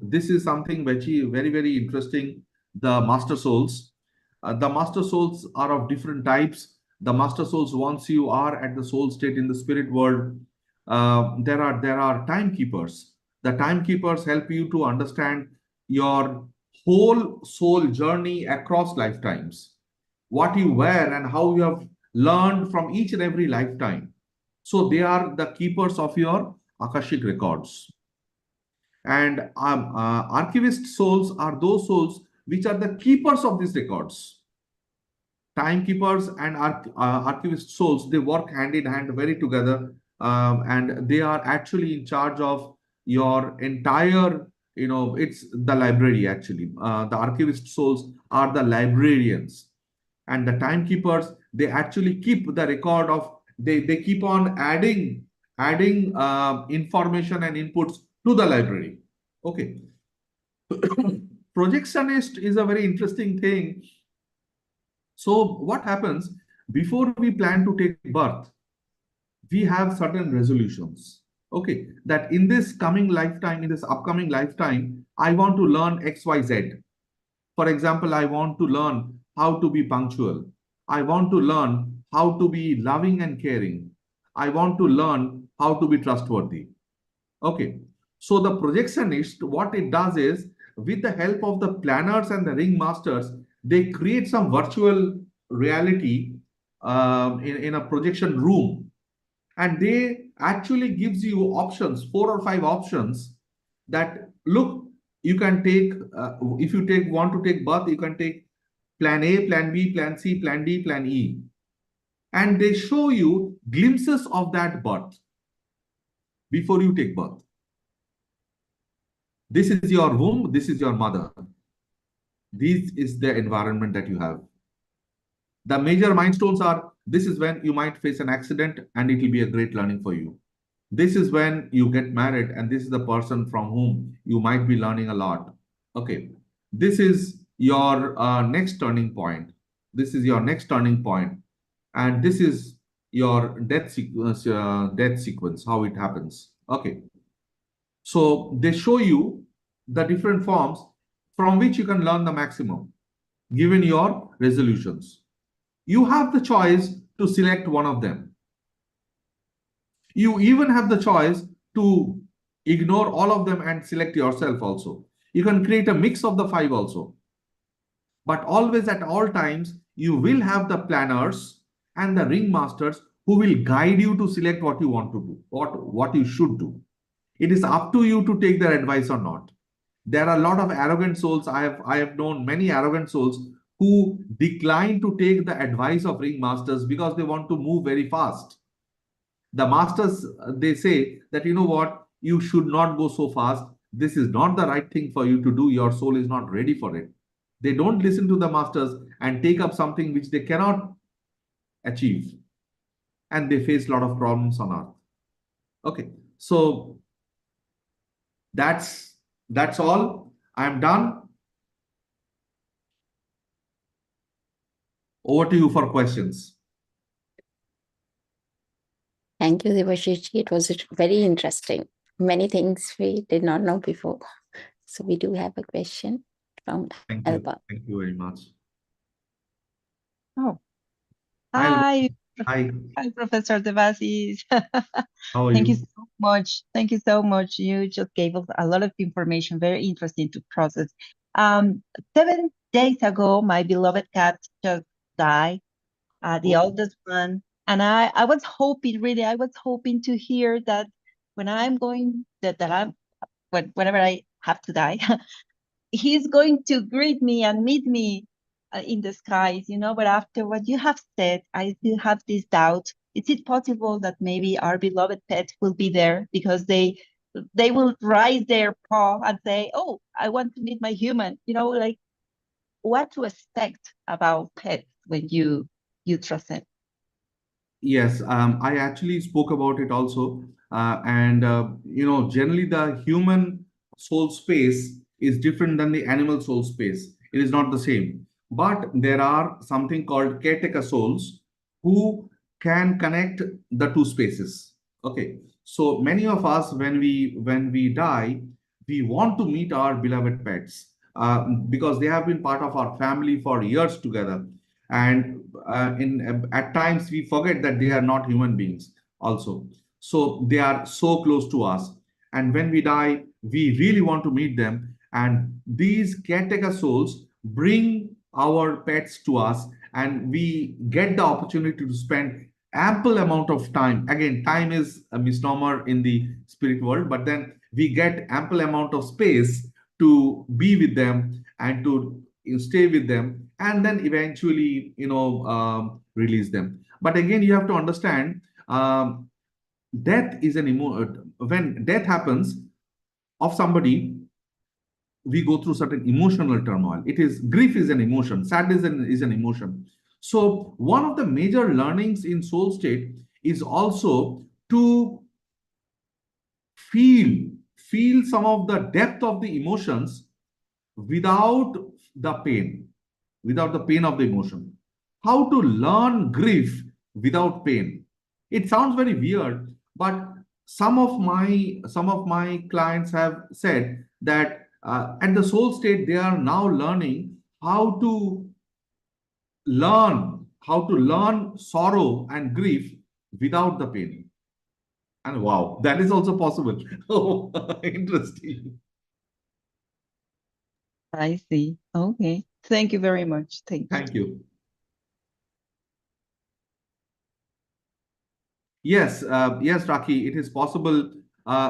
This is something which is very, very interesting. The master souls. The master souls are of different types. The master souls, once you are at the soul state in the spirit world, there are timekeepers. The timekeepers help you to understand your whole soul journey across lifetimes, what you were and how you have learned from each and every lifetime. So they are the keepers of your Akashic records. And archivist souls are those souls which are the keepers of these records. Timekeepers and archivist souls, they work hand in hand very together, and they are actually in charge of your entire, it's the library actually. The archivist souls are the librarians, and the timekeepers, they actually keep the record of, they keep on adding information and inputs to the library. Okay. Projectionist is a very interesting thing. So what happens before we plan to take birth? We have certain resolutions. Okay, that in this coming lifetime, in this upcoming lifetime, I want to learn XYZ. For example, I want to learn how to be punctual. I want to learn how to be loving and caring. I want to learn how to be trustworthy. Okay. So the projectionist, what it does is, with the help of the planners and the ring masters, they create some virtual reality in a projection room, and they actually gives you options, 4 or 5 options, that look, you can take, if you want to take birth, you can take plan A, plan B, plan C, plan D, plan E, and they show you glimpses of that birth before you take birth. This is your womb, this is your mother, this is the environment that you have. The major milestones are, this is when you might face an accident and it will be a great learning for you. This is when you get married, and this is the person from whom you might be learning a lot. Okay. This is your next turning point. This is your next turning point. And this is your death sequence, how it happens. Okay. So they show you the different forms from which you can learn the maximum, given your resolutions. You have the choice to select one of them. You even have the choice to ignore all of them and select yourself also. You can create a mix of the 5 also. But always, at all times, you will have the planners and the ring masters who will guide you to select what you want to do, what you should do. It is up to you to take their advice or not. There are a lot of arrogant souls. I have known many arrogant souls who decline to take the advice of ring masters because they want to move very fast. The masters, they say that, you know what, you should not go so fast. This is not the right thing for you to do. Your soul is not ready for it. They don't listen to the masters and take up something which they cannot achieve, and they face a lot of problems on earth. Okay, so that's all. I'm done. Over to you for questions. Thank you, Debashish. It was very interesting. Many things we did not know before. So we do have a question from Thank you. Alba. Thank you very much. Oh, Hi. hi, Hi. hi, Professor Debasis. How are Thank you you? so much. Thank you so much. You just gave us a lot of information, very interesting to process. 7 days ago, my beloved cat just died, the oldest one. And I was hoping, really, I was hoping to hear that when I'm going, that I'm, whenever I have to die, he's going to greet me and meet me in the skies, but after what you have said, I still have this doubt. Is it possible that maybe our beloved pet will be there because they will raise their paw and say, oh, I want to meet my human, like what to expect about pets when you you transcend? Yes, I actually spoke about it also. Generally the human soul space is different than the animal soul space. It is not the same. But there are something called caretaker souls who can connect the two spaces. Okay. So many of us, when we die, we want to meet our beloved pets because they have been part of our family for years together, and in at times we forget that they are not human beings also, so they are so close to us, and when we die we really want to meet them, and these caretaker souls bring our pets to us, and we get the opportunity to spend ample amount of time. Again, time is a misnomer in the spirit world, but then we get ample amount of space to be with them and to stay with them, and then eventually release them. But again, you have to understand, death is when death happens of somebody, we go through certain emotional turmoil. It is grief is an emotion, sadness is an emotion. So one of the major learnings in soul state is also to feel feel some of the depth of the emotions without the pain, without the pain of the emotion. How to learn grief without pain. It sounds very weird, but some of my clients have said that at the soul state they are now learning how to learn sorrow and grief without the pain. And wow, that is also possible. Oh, interesting. I see. Okay. Thank you very much. Thank you. Thank you. Yes, Raki, it is possible.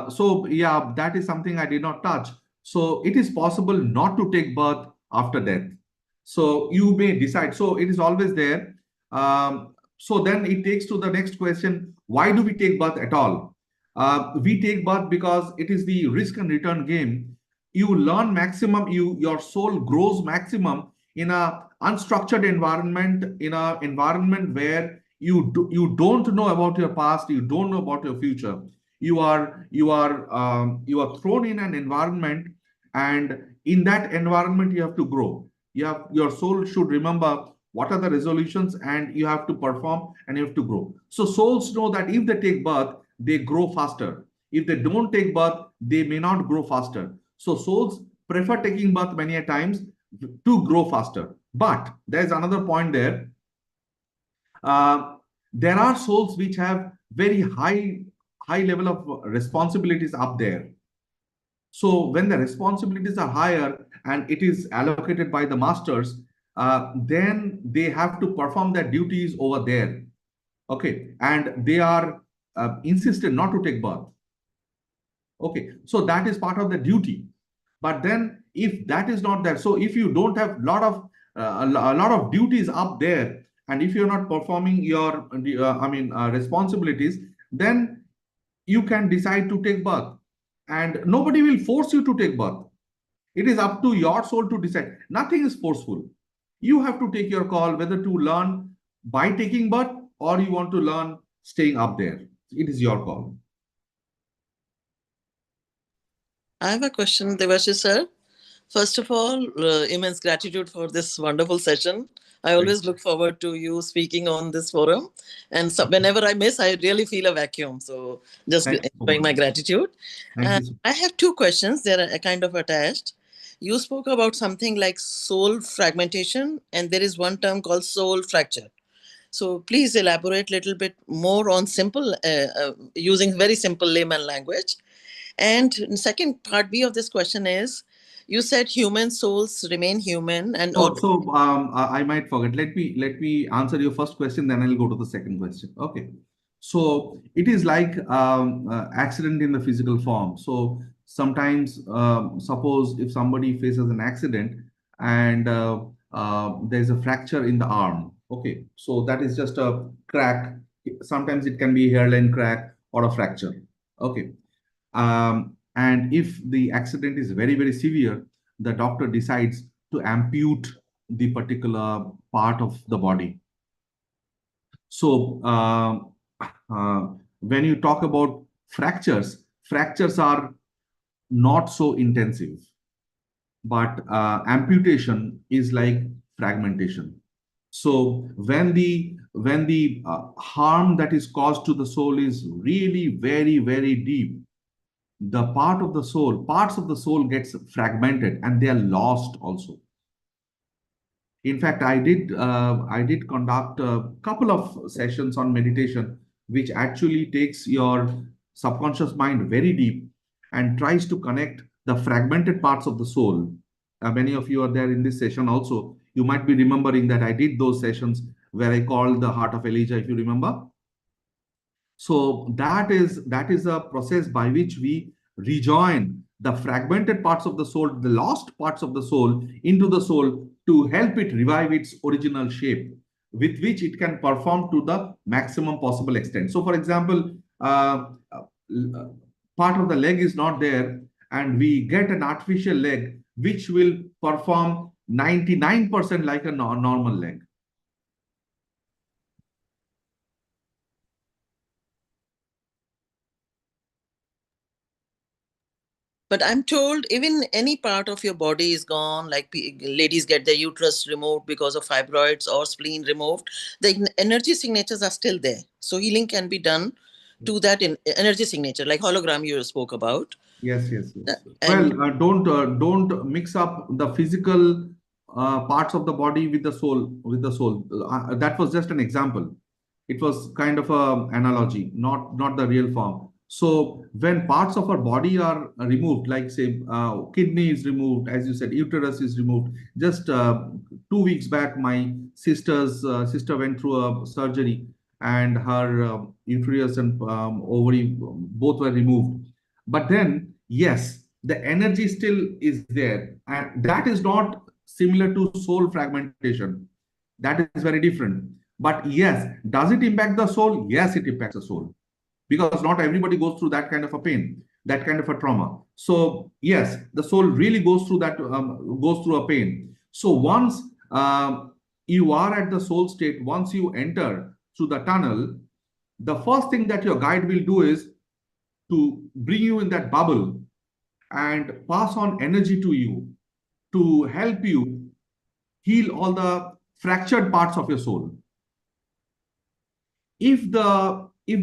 So, yeah, that is something I did not touch. So, it is possible not to take birth after death. So, you may decide. So, it is always there. So, then it takes to the next question: why do we take birth at all? We take birth because it is the risk and return game. You learn maximum. Your soul grows maximum in a unstructured environment, in a environment where you don't know about your past, you don't know about your future. You are thrown in an environment, and in that environment you have to grow. Your soul should remember what are the resolutions, and you have to perform and you have to grow. So souls know that if they take birth, they grow faster. If they don't take birth, they may not grow faster. So souls prefer taking birth many a times to grow faster. But there's another point there. uh, there are souls which have very high level of responsibilities up there. So when the responsibilities are higher and it is allocated by the masters, then they have to perform their duties over there. Okay, and they are insisted not to take birth. Okay, so that is part of the duty. But then if that is not there, so if you don't have a lot of duties up there, and if you're not performing your responsibilities, then you can decide to take birth, and nobody will force you to take birth. It is up to your soul to decide. Nothing is forceful. You have to take your call whether to learn by taking birth or you want to learn staying up there. It is your call. I have a question, Devashi sir. First of all, immense gratitude for this wonderful session. I always look forward to you speaking on this forum. And so whenever I miss, I really feel a vacuum. So just Thank you so showing my much. gratitude. Thank you so much. I have two questions. They're kind of attached. You spoke about something like soul fragmentation, and there is one term called soul fracture. So please elaborate a little bit more on using very simple layman language. And second part B of this question is, you said human souls remain human and I might forget. Let me answer your first question, then I'll go to the second question. Okay. So it is like accident in the physical form. So sometimes, suppose if somebody faces an accident and there's a fracture in the arm. Okay. So that is just a crack. Sometimes it can be hairline crack or a fracture. Okay. And if the accident is very, very severe, the doctor decides to ampute the particular part of the body. So when you talk about fractures are not so intensive, but amputation is like fragmentation. So when the harm that is caused to the soul is really very, very deep, the parts of the soul gets fragmented and they are lost also. In fact, I did conduct a couple of sessions on meditation, which actually takes your subconscious mind very deep and tries to connect the fragmented parts of the soul. Many of you are there in this session also. You might be remembering that I did those sessions where I called the heart of Elijah, if you remember. So that is a process by which we rejoin the fragmented parts of the soul, the lost parts of the soul into the soul to help it revive its original shape with which it can perform to the maximum possible extent. So, for example, part of the leg is not there, and we get an artificial leg which will perform 99% like a normal leg. But I'm told even any part of your body is gone, like ladies get their uterus removed because of fibroids or spleen removed, the energy signatures are still there. So healing can be done to that in energy signature, like hologram you spoke about. Yes, yes, yes. And Well, don't mix up the physical parts of the body with the soul. With the soul, that was just an example. It was kind of a analogy, not the real form. So when parts of our body are removed, like say kidney is removed, as you said, uterus is removed. Just 2 weeks back, my sister went through a surgery, and her uterus and ovary both were removed. But then, yes, the energy still is there. And that is not similar to soul fragmentation. That is very different. But yes, does it impact the soul? Yes, it impacts the soul. Because not everybody goes through that kind of a pain, that kind of a trauma. So, yes, the soul really goes through that, goes through a pain. So, once you are at the soul state, once you enter through the tunnel, the first thing that your guide will do is to bring you in that bubble and pass on energy to you to help you heal all the fractured parts of your soul. If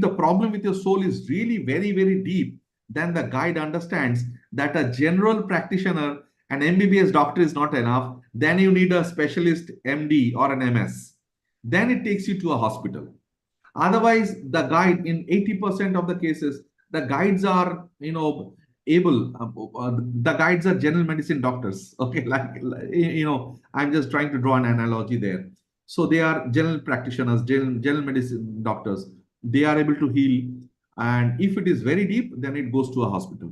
the problem with your soul is really very, very deep, then the guide understands that a general practitioner, an MBBS doctor is not enough. Then you need a specialist MD or an MS. Then it takes you to a hospital. Otherwise, the guide in 80% of the cases, the guides are, able, the guides are general medicine doctors. Okay, I'm just trying to draw an analogy there. So they are general practitioners, general medicine doctors. They are able to heal. And if it is very deep, then it goes to a hospital.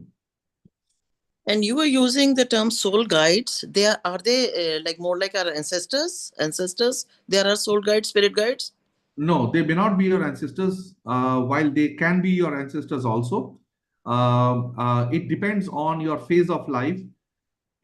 and you were using the term soul guides. Are they like more like our ancestors? Ancestors, they are our soul guides, spirit guides. No, they may not be your ancestors, while they can be your ancestors also. It depends on your phase of life.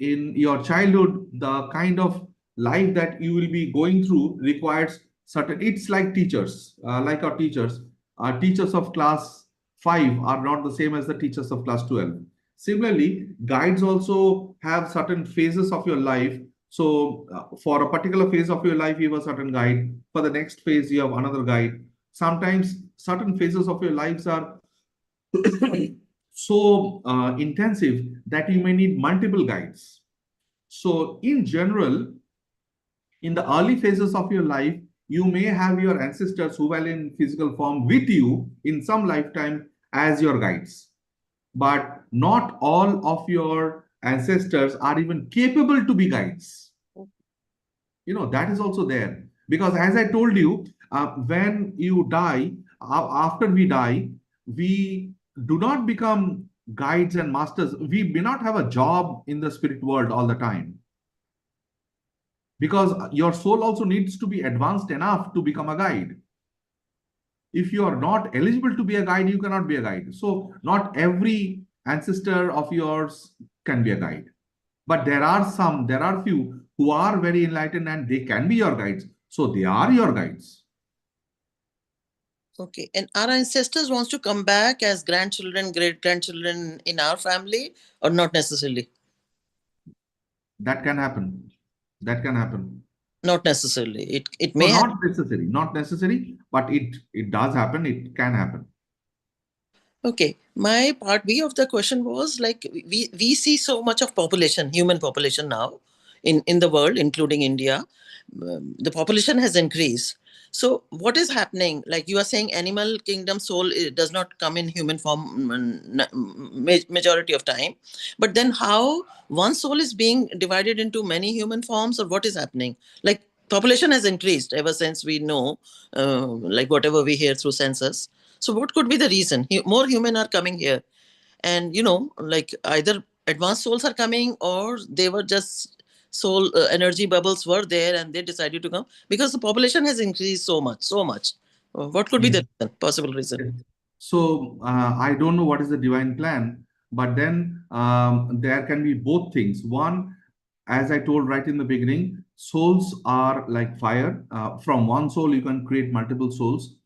In your childhood, the kind of life that you will be going through requires certain, it's like teachers, like our teachers. Our teachers of class 5 are not the same as the teachers of class 12. Similarly, guides also have certain phases of your life. So for a particular phase of your life, you have a certain guide. For the next phase, you have another guide. Sometimes certain phases of your lives are so intensive that you may need multiple guides. So, in general, in the early phases of your life, you may have your ancestors who were in physical form with you in some lifetime as your guides. But not all of your ancestors are even capable to be guides. That is also there. Because as I told you, when you die, after we die, we do not become guides and masters. We may not have a job in the spirit world all the time, because your soul also needs to be advanced enough to become a guide. If you are not eligible to be a guide, you cannot be a guide. So not every ancestor of yours can be a guide, but there are few who are very enlightened and they can be your guides, so they are your guides. Okay. And our ancestors wants to come back as grandchildren, great grandchildren in our family, or not necessarily? That can happen. That can happen. Not necessarily. It So may happen. not necessary, but it does happen. It can happen. Okay, my part B of the question was like we see so much of population, human population now in the world, including India. The population has increased. So what is happening? Like you are saying, animal kingdom soul does not come in human form majority of time. But then how one soul is being divided into many human forms, or what is happening? Like population has increased ever since we know, like whatever we hear through census. So what could be the reason? More human are coming here, and like either advanced souls are coming, or they were just soul energy bubbles were there, and they decided to come because the population has increased so much, so much. What could be Yes. the reason, possible reason? Yes. So I don't know what is the divine plan, but then there can be both things. One, as I told right in the beginning, souls are like fire. From one soul, you can create multiple souls.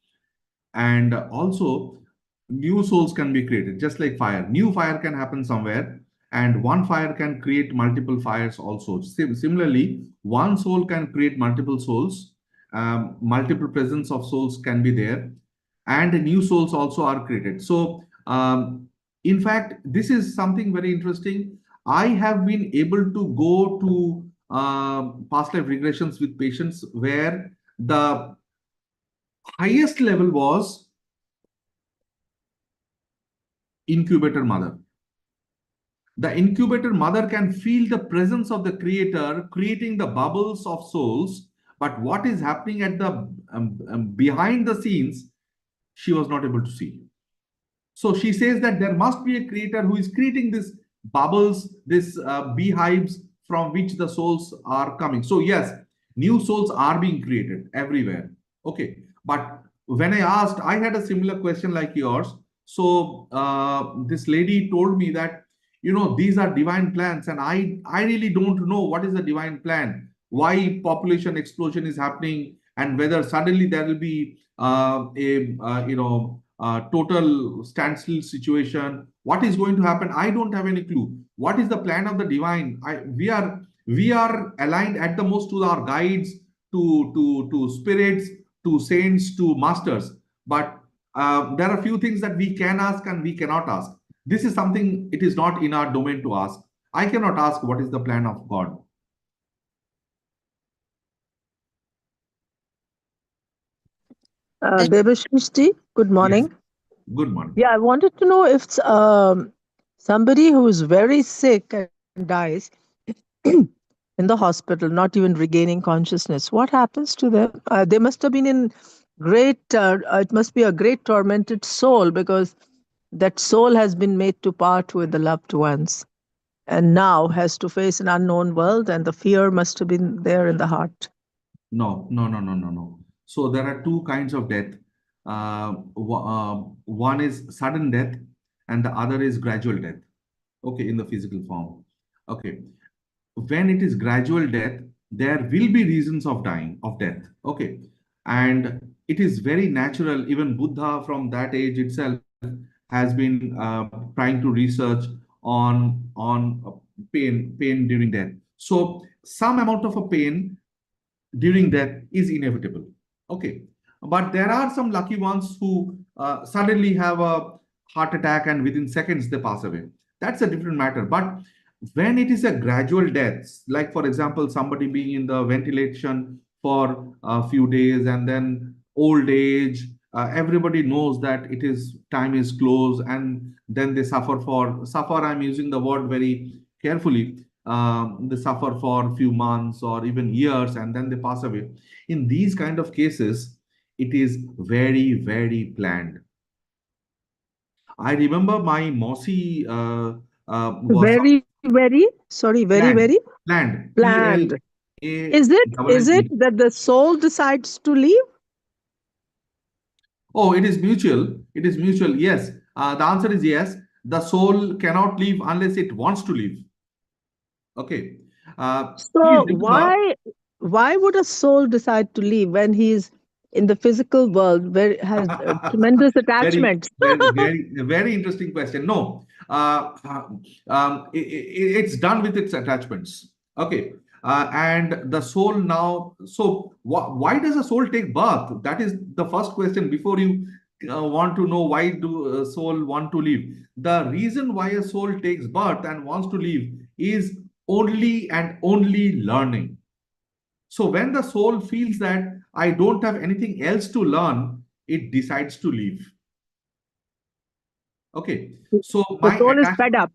And also, new souls can be created, just like fire. New fire can happen somewhere, and one fire can create multiple fires also. Similarly, one soul can create multiple souls. Multiple presence of souls can be there, and new souls also are created. So, in fact, this is something very interesting. I have been able to go to past life regressions with patients where the highest level was incubator mother. The incubator mother can feel the presence of the creator creating the bubbles of souls, but what is happening at the behind the scenes, she was not able to see. So she says that there must be a creator who is creating these bubbles, these beehives from which the souls are coming. So yes, new souls are being created everywhere. Okay, but when I asked, I had a similar question like yours. So this lady told me that these are divine plans, and I really don't know what is the divine plan. Why population explosion is happening, and whether suddenly there will be total standstill situation. What is going to happen? I don't have any clue. What is the plan of the divine? We are aligned at the most to our guides, to spirits, to saints, to masters. But there are a few things that we can ask and we cannot ask. This is something it is not in our domain to ask. I cannot ask what is the plan of God. And Debasis, good Yes. morning. Good morning. Yeah, I wanted to know if somebody who is very sick and dies in the hospital, not even regaining consciousness, what happens to them? They must have been in it must be a great tormented soul, because that soul has been made to part with the loved ones and now has to face an unknown world, and the fear must have been there in the heart. No, no, no, no, no, no. So there are two kinds of death. One is sudden death, and the other is gradual death. Okay, in the physical form. Okay, when it is gradual death, there will be reasons of dying, of death. Okay, and it is very natural. Even Buddha, from that age itself, has been trying to research on pain during death. So some amount of a pain during death is inevitable. Okay. But there are some lucky ones who suddenly have a heart attack and within seconds they pass away. That's a different matter. But when it is a gradual death, like for example, somebody being in the ventilation for a few days and then old age, everybody knows that it is time is close, and then they suffer. I'm using the word very carefully. They suffer for a few months or even years and then they pass away. In these kind of cases, it is very, very planned. I remember my Mosi was Very, planned, very planned, planned. Planned. Is it that the soul decides to leave? Oh, it is mutual. It is mutual. Yes. The answer is yes. The soul cannot leave unless it wants to leave. Okay. Please So remember. why would a soul decide to leave when he's in the physical world where it has tremendous Very, attachments. very interesting question. No, it's done with its attachments. Okay. And the soul now, so why does a soul take birth? That is the first question before you want to know why do a soul want to live. The reason why a soul takes birth and wants to live is only and only learning. So when the soul feels that I don't have anything else to learn, it decides to leave. Okay. So The my soul is attachment, fed up.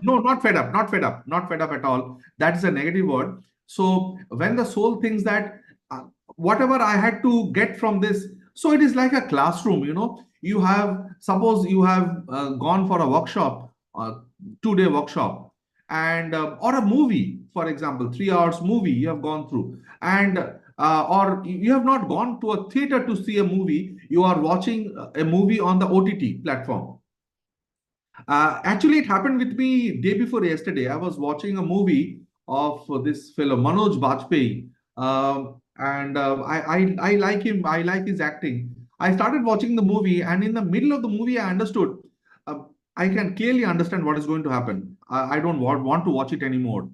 no, not fed up, not fed up, not fed up at all. That is a negative word. So when the soul thinks that whatever I had to get from this, so it is like a classroom, you have, suppose you have gone for a workshop, 2-day workshop, and or a movie, for example, 3 hours movie you have gone through, and or you have not gone to a theater to see a movie, you are watching a movie on the OTT platform. Actually, it happened with me day before yesterday. I was watching a movie of this fellow Manoj Bajpayee, and I like him. I like his acting. I started watching the movie, and in the middle of the movie, I understood. Uh, I can clearly understand what is going to happen. I don't want to watch it anymore,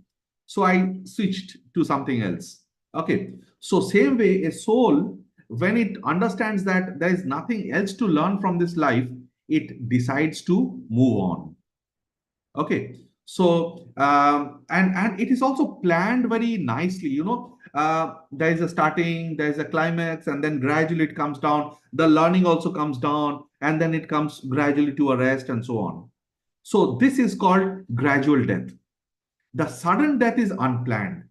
so I switched to something else. Okay, so same way, a soul, when it understands that there is nothing else to learn from this life, it decides to move on. Okay. So and it is also planned very nicely, there is a starting, there is a climax, and then gradually it comes down, the learning also comes down, and then it comes gradually to a rest, and so on. So this is called gradual death. The sudden death is unplanned.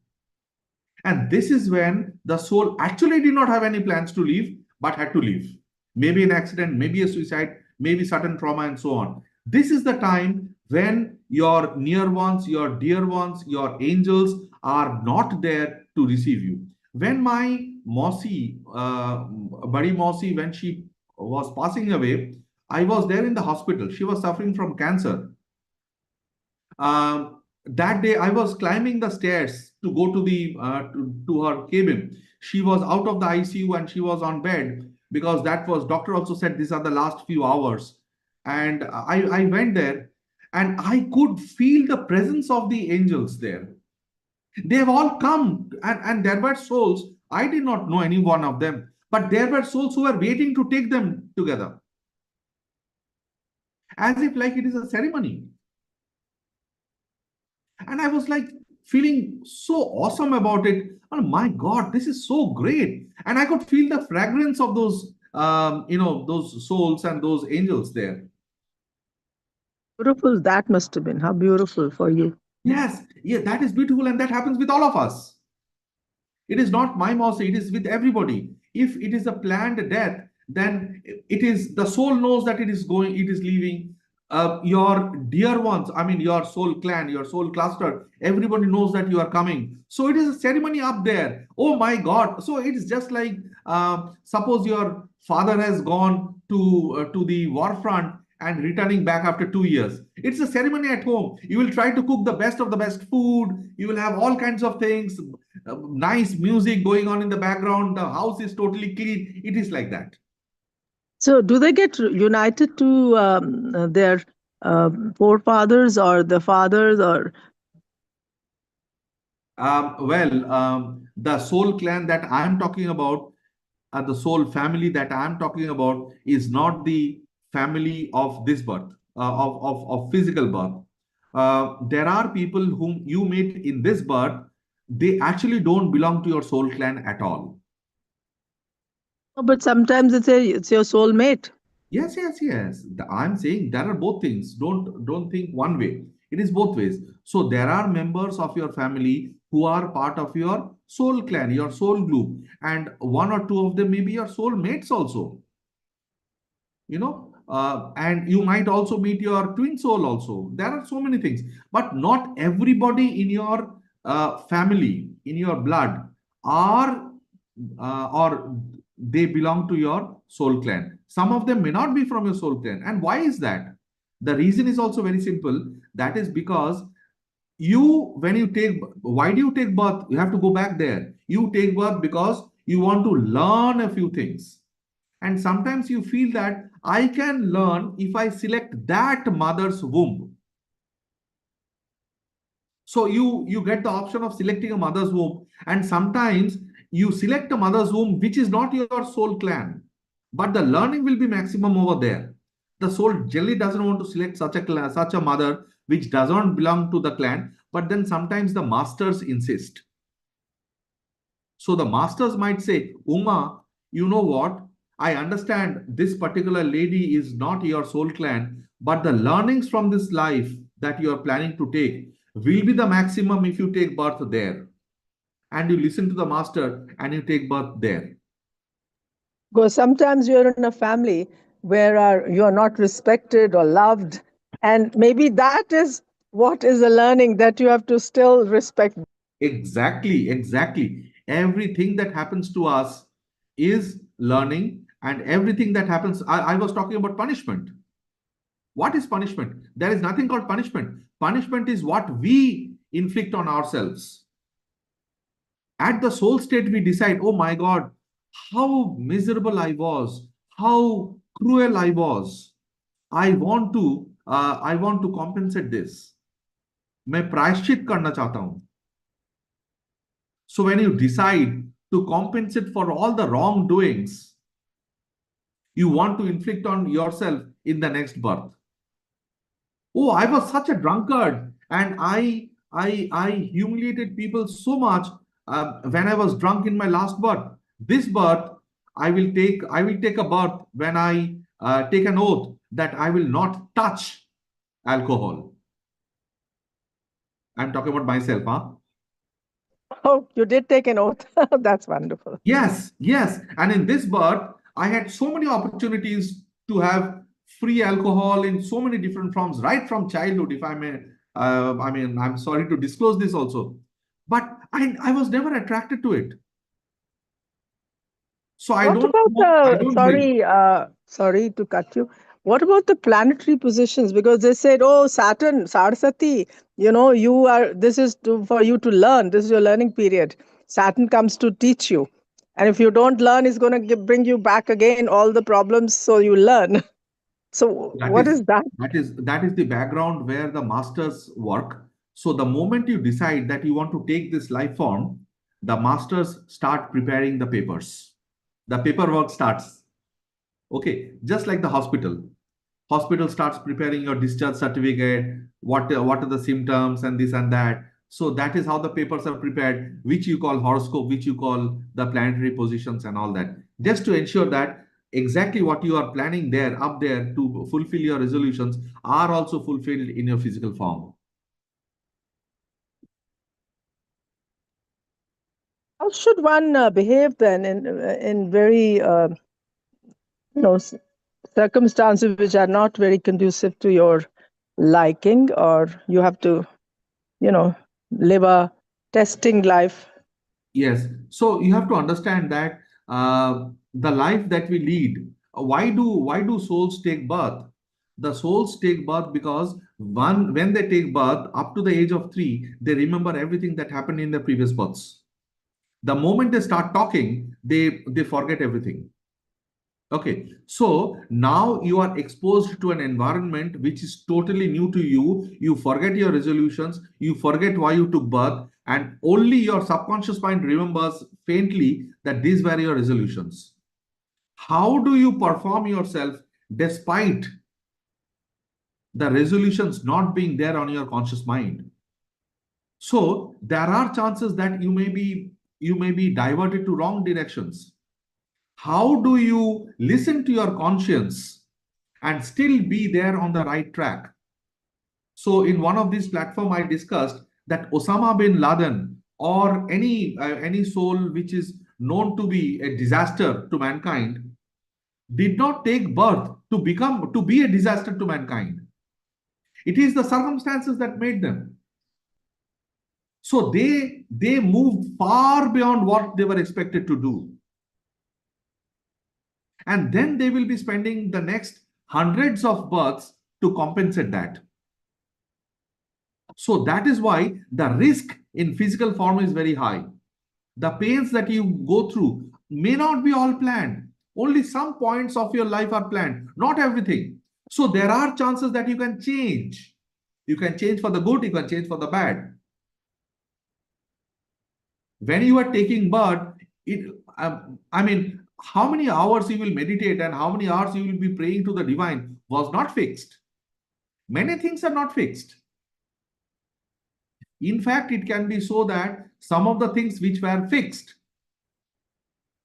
And this is when the soul actually did not have any plans to leave, but had to leave. Maybe an accident, maybe a suicide, maybe sudden trauma, and so on. This is the time when your near ones, your dear ones, your angels are not there to receive you. When my Mosi, Badi Mosi, when she was passing away, I was there in the hospital. She was suffering from cancer. That day I was climbing the stairs to go to the to her cabin. She was out of the ICU and she was on bed, because that was, doctor also said these are the last few hours. And I went there and I could feel the presence of the angels there. They have all come, and there were souls. I did not know any one of them, but there were souls who were waiting to take them together, as if like it is a ceremony. And I was like feeling so awesome about it. Oh my God, this is so great. And I could feel the fragrance of those, those souls and those angels there. Beautiful that must have been. How beautiful for you. Yes, yeah, that is beautiful. And that happens with all of us. It is not my mouse, it is with everybody. If it is a planned death, then it is, the soul knows that it is going, it is leaving. Your dear ones, I mean, your soul clan, your soul cluster, everybody knows that you are coming. So it is a ceremony up there. Oh my God. So it is just like, suppose your father has gone to the war front and returning back after 2 years. It's a ceremony at home. You will try to cook the best of the best food. You will have all kinds of things, nice music going on in the background. The house is totally clean. It is like that. So, do they get united to their forefathers or the fathers, or The soul clan that I'm talking about, the soul family that I'm talking about, is not the family of this birth, of physical birth. There are people whom you meet in this birth, they actually don't belong to your soul clan at all. but sometimes it's your soulmate. Yes, yes, yes. I'm saying there are both things. Don't think one way. It is both ways. So there are members of your family who are part of your soul clan, your soul group, and one or two of them may be your soul mates also. And you might also meet your twin soul also. There are so many things, but not everybody in your family, in your blood, are or they belong to your soul clan. Some of them may not be from your soul clan. And why is that? The reason is also very simple. That is because why do you take birth? You have to go back there. You take birth because You want to learn a few things. And sometimes you feel that I can learn if I select that mother's womb. So you get the option of selecting a mother's womb, and sometimes you select a mother's womb which is not your soul clan, but the learning will be maximum over there. The soul generally doesn't want to select such a mother which does not belong to the clan, but then sometimes the masters insist. So the masters might say, Uma, you know what? I understand this particular lady is not your soul clan, but the learnings from this life that you are planning to take will be the maximum if you take birth there. And you listen to the master and you take birth there. Because sometimes you're in a family where you're not respected or loved, and maybe that is what is a learning, that you have to still respect. Exactly, exactly. Everything that happens to us is learning, and everything that happens, I was talking about punishment. What is punishment? There is nothing called punishment. Punishment is what we inflict on ourselves. At the soul state, we decide, oh my God, how miserable I was, how cruel I was. I want to compensate this. मैं प्रायश्चित करना चाहता हूं. So when you decide to compensate for all the wrongdoings you want to inflict on yourself in the next birth. Oh, I was such a drunkard, and I humiliated people so much when I was drunk in my last birth. This birth, I will take a birth when I take an oath that I will not touch alcohol. I'm talking about myself, huh? Oh, you did take an oath. That's wonderful. Yes, yes. And in this birth, I had so many opportunities to have free alcohol in so many different forms, right from childhood, if I may. I mean, I'm sorry to disclose this also, but I was never attracted to it. So I What don't about smoke, I don't drink. sorry to cut you. What about the planetary positions? Because they said, oh, Saturn, Saraswati, this is for you to learn. This is your learning period. Saturn comes to teach you. And if you don't learn, it's going to bring you back again all the problems. So you learn. So That what is is that? that is the background where the masters work. So the moment you decide that you want to take this life form, the masters start preparing the papers. The paperwork starts. Okay, just like the hospital. Hospital starts preparing your discharge certificate, what are the symptoms and this and that. So that is how the papers are prepared, which you call horoscope, which you call the planetary positions and all that, just to ensure that exactly what you are planning there up there to fulfill your resolutions are also fulfilled in your physical form. How should one behave then in very you know s- circumstances which are not very conducive to your liking, or you have to live a testing life? Yes. So you have to understand that the life that we lead, why do souls take birth? The souls take birth because when they take birth up to the age of 3, they remember everything that happened in the previous births. The moment they start talking, they forget everything. Okay, so now you are exposed to an environment which is totally new to you. You forget your resolutions, you forget why you took birth, and only your subconscious mind remembers faintly that these were your resolutions. How do you perform yourself despite the resolutions not being there on your conscious mind? So there are chances that you may be diverted to wrong directions. How do you listen to your conscience and still be there on the right track? So in one of these platforms, I discussed that Osama bin Laden or any soul which is known to be a disaster to mankind did not take birth to be a disaster to mankind. It is the circumstances that made them. So they moved far beyond what they were expected to do. And then they will be spending the next hundreds of births to compensate that. So that is why the risk in physical form is very high. The pains that you go through may not be all planned. Only some points of your life are planned, not everything. So there are chances that you can change. You can change for the good, you can change for the bad. When you are taking birth, I mean, how many hours you will meditate and how many hours you will be praying to the divine was not fixed. Many things are not fixed. In fact, it can be so that some of the things which were fixed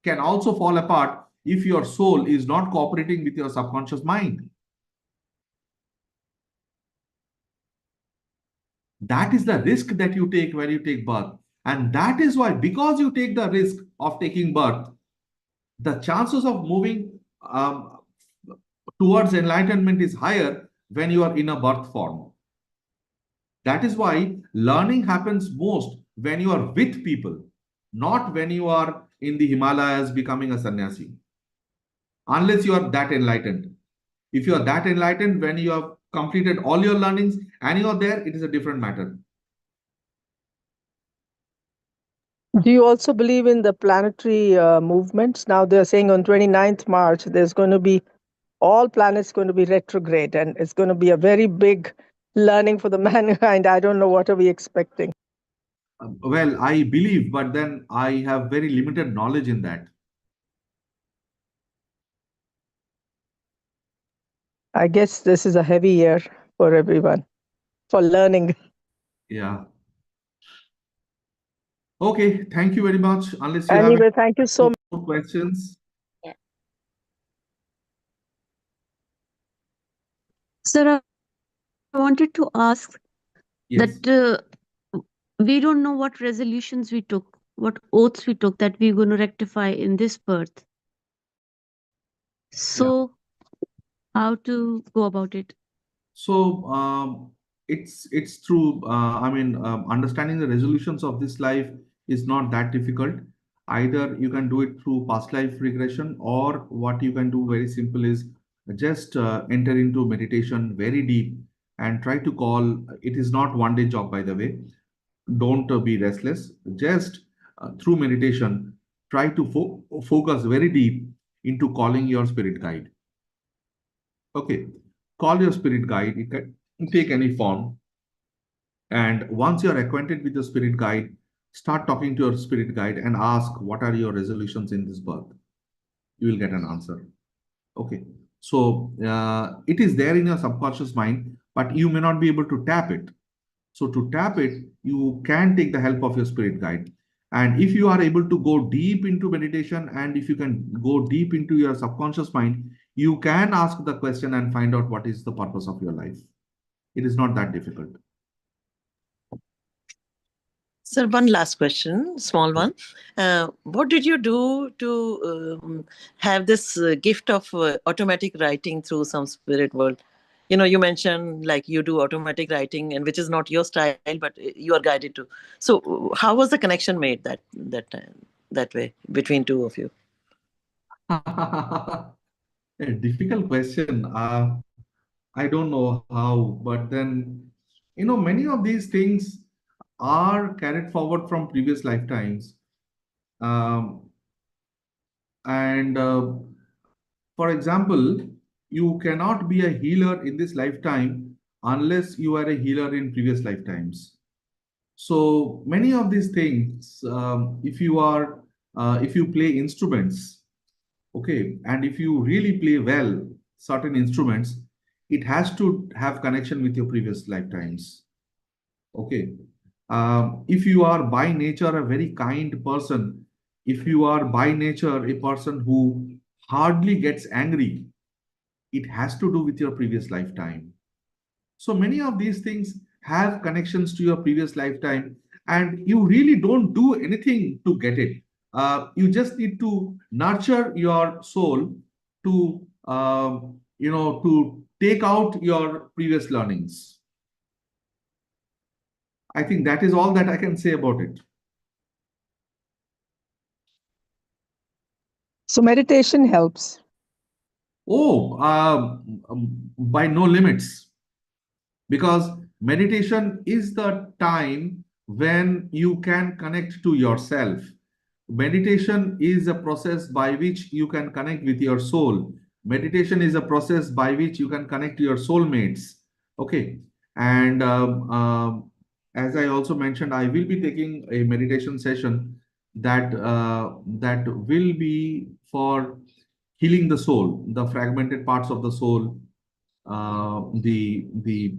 can also fall apart if your soul is not cooperating with your subconscious mind. That is the risk that you take when you take birth. And that is why, because you take the risk of taking birth, the chances of moving towards enlightenment is higher when you are in a birth form. That is why learning happens most when you are with people, not when you are in the Himalayas becoming a sannyasi, unless you are that enlightened. If you are that enlightened, when you have completed all your learnings and you are there, it is a different matter. Do you also believe in the planetary movements? Now they're saying on 29th March, there's going to be all planets going to be retrograde, and it's going to be a very big learning for the mankind. I don't know, what are we expecting? Well, I believe, but then I have very limited knowledge in that. I guess this is a heavy year for everyone, for learning. Yeah. Okay, thank you very much. Unless you have Anyway, thank you so much. more questions. Sir, I wanted to ask Yes. that we don't know what resolutions we took, what oaths we took that we're going to rectify in this birth. So, how to go about it? So it's through. Understanding the resolutions of this life is not that difficult. Either you can do it through past life regression, or what you can do very simple is just enter into meditation very deep and try to call. It is not one day job, by the way. Don't be restless. Just through meditation, try to focus very deep into calling your spirit guide. Okay, call your spirit guide. It can take any form. And once you're acquainted with your spirit guide, start talking to your spirit guide and ask, what are your resolutions in this birth? You will get an answer. Okay. So it is there in your subconscious mind, but you may not be able to tap it. So to tap it, you can take the help of your spirit guide. And if you are able to go deep into meditation, and if you can go deep into your subconscious mind, you can ask the question and find out what is the purpose of your life. It is not that difficult. Sir, one last question, small one. What did you do to have this gift of automatic writing through some spirit world? You know, you mentioned like you do automatic writing, and which is not your style, but you are guided to. So, how was the connection made that time, that way between two of you? A difficult question. I don't know how, but then, many of these things are carried forward from previous lifetimes. Um, and For example, you cannot be a healer in this lifetime unless you are a healer in previous lifetimes. So many of these things, if you play instruments, okay, and if you really play well certain instruments, it has to have connection with your previous lifetimes. Okay. If you are by nature a very kind person, if you are by nature a person who hardly gets angry, it has to do with your previous lifetime. So many of these things have connections to your previous lifetime, and you really don't do anything to get it. You just need to nurture your soul to, to take out your previous learnings. I think that is all that I can say about it. So meditation helps. Oh, by no limits. Because meditation is the time when you can connect to yourself. meditation is a process by which you can connect with your soul. Meditation is a process by which you can connect to your soulmates. Okay. And as I also mentioned, I will be taking a meditation session that will be for healing the soul, the fragmented parts of the soul, the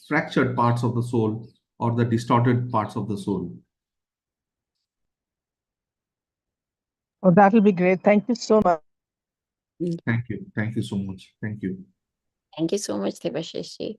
fractured parts of the soul, or the distorted parts of the soul. Oh, that'll be great. Thank you so much. Thank you. Thank you so much. Thank you. Thank you so much, Devashish. Thank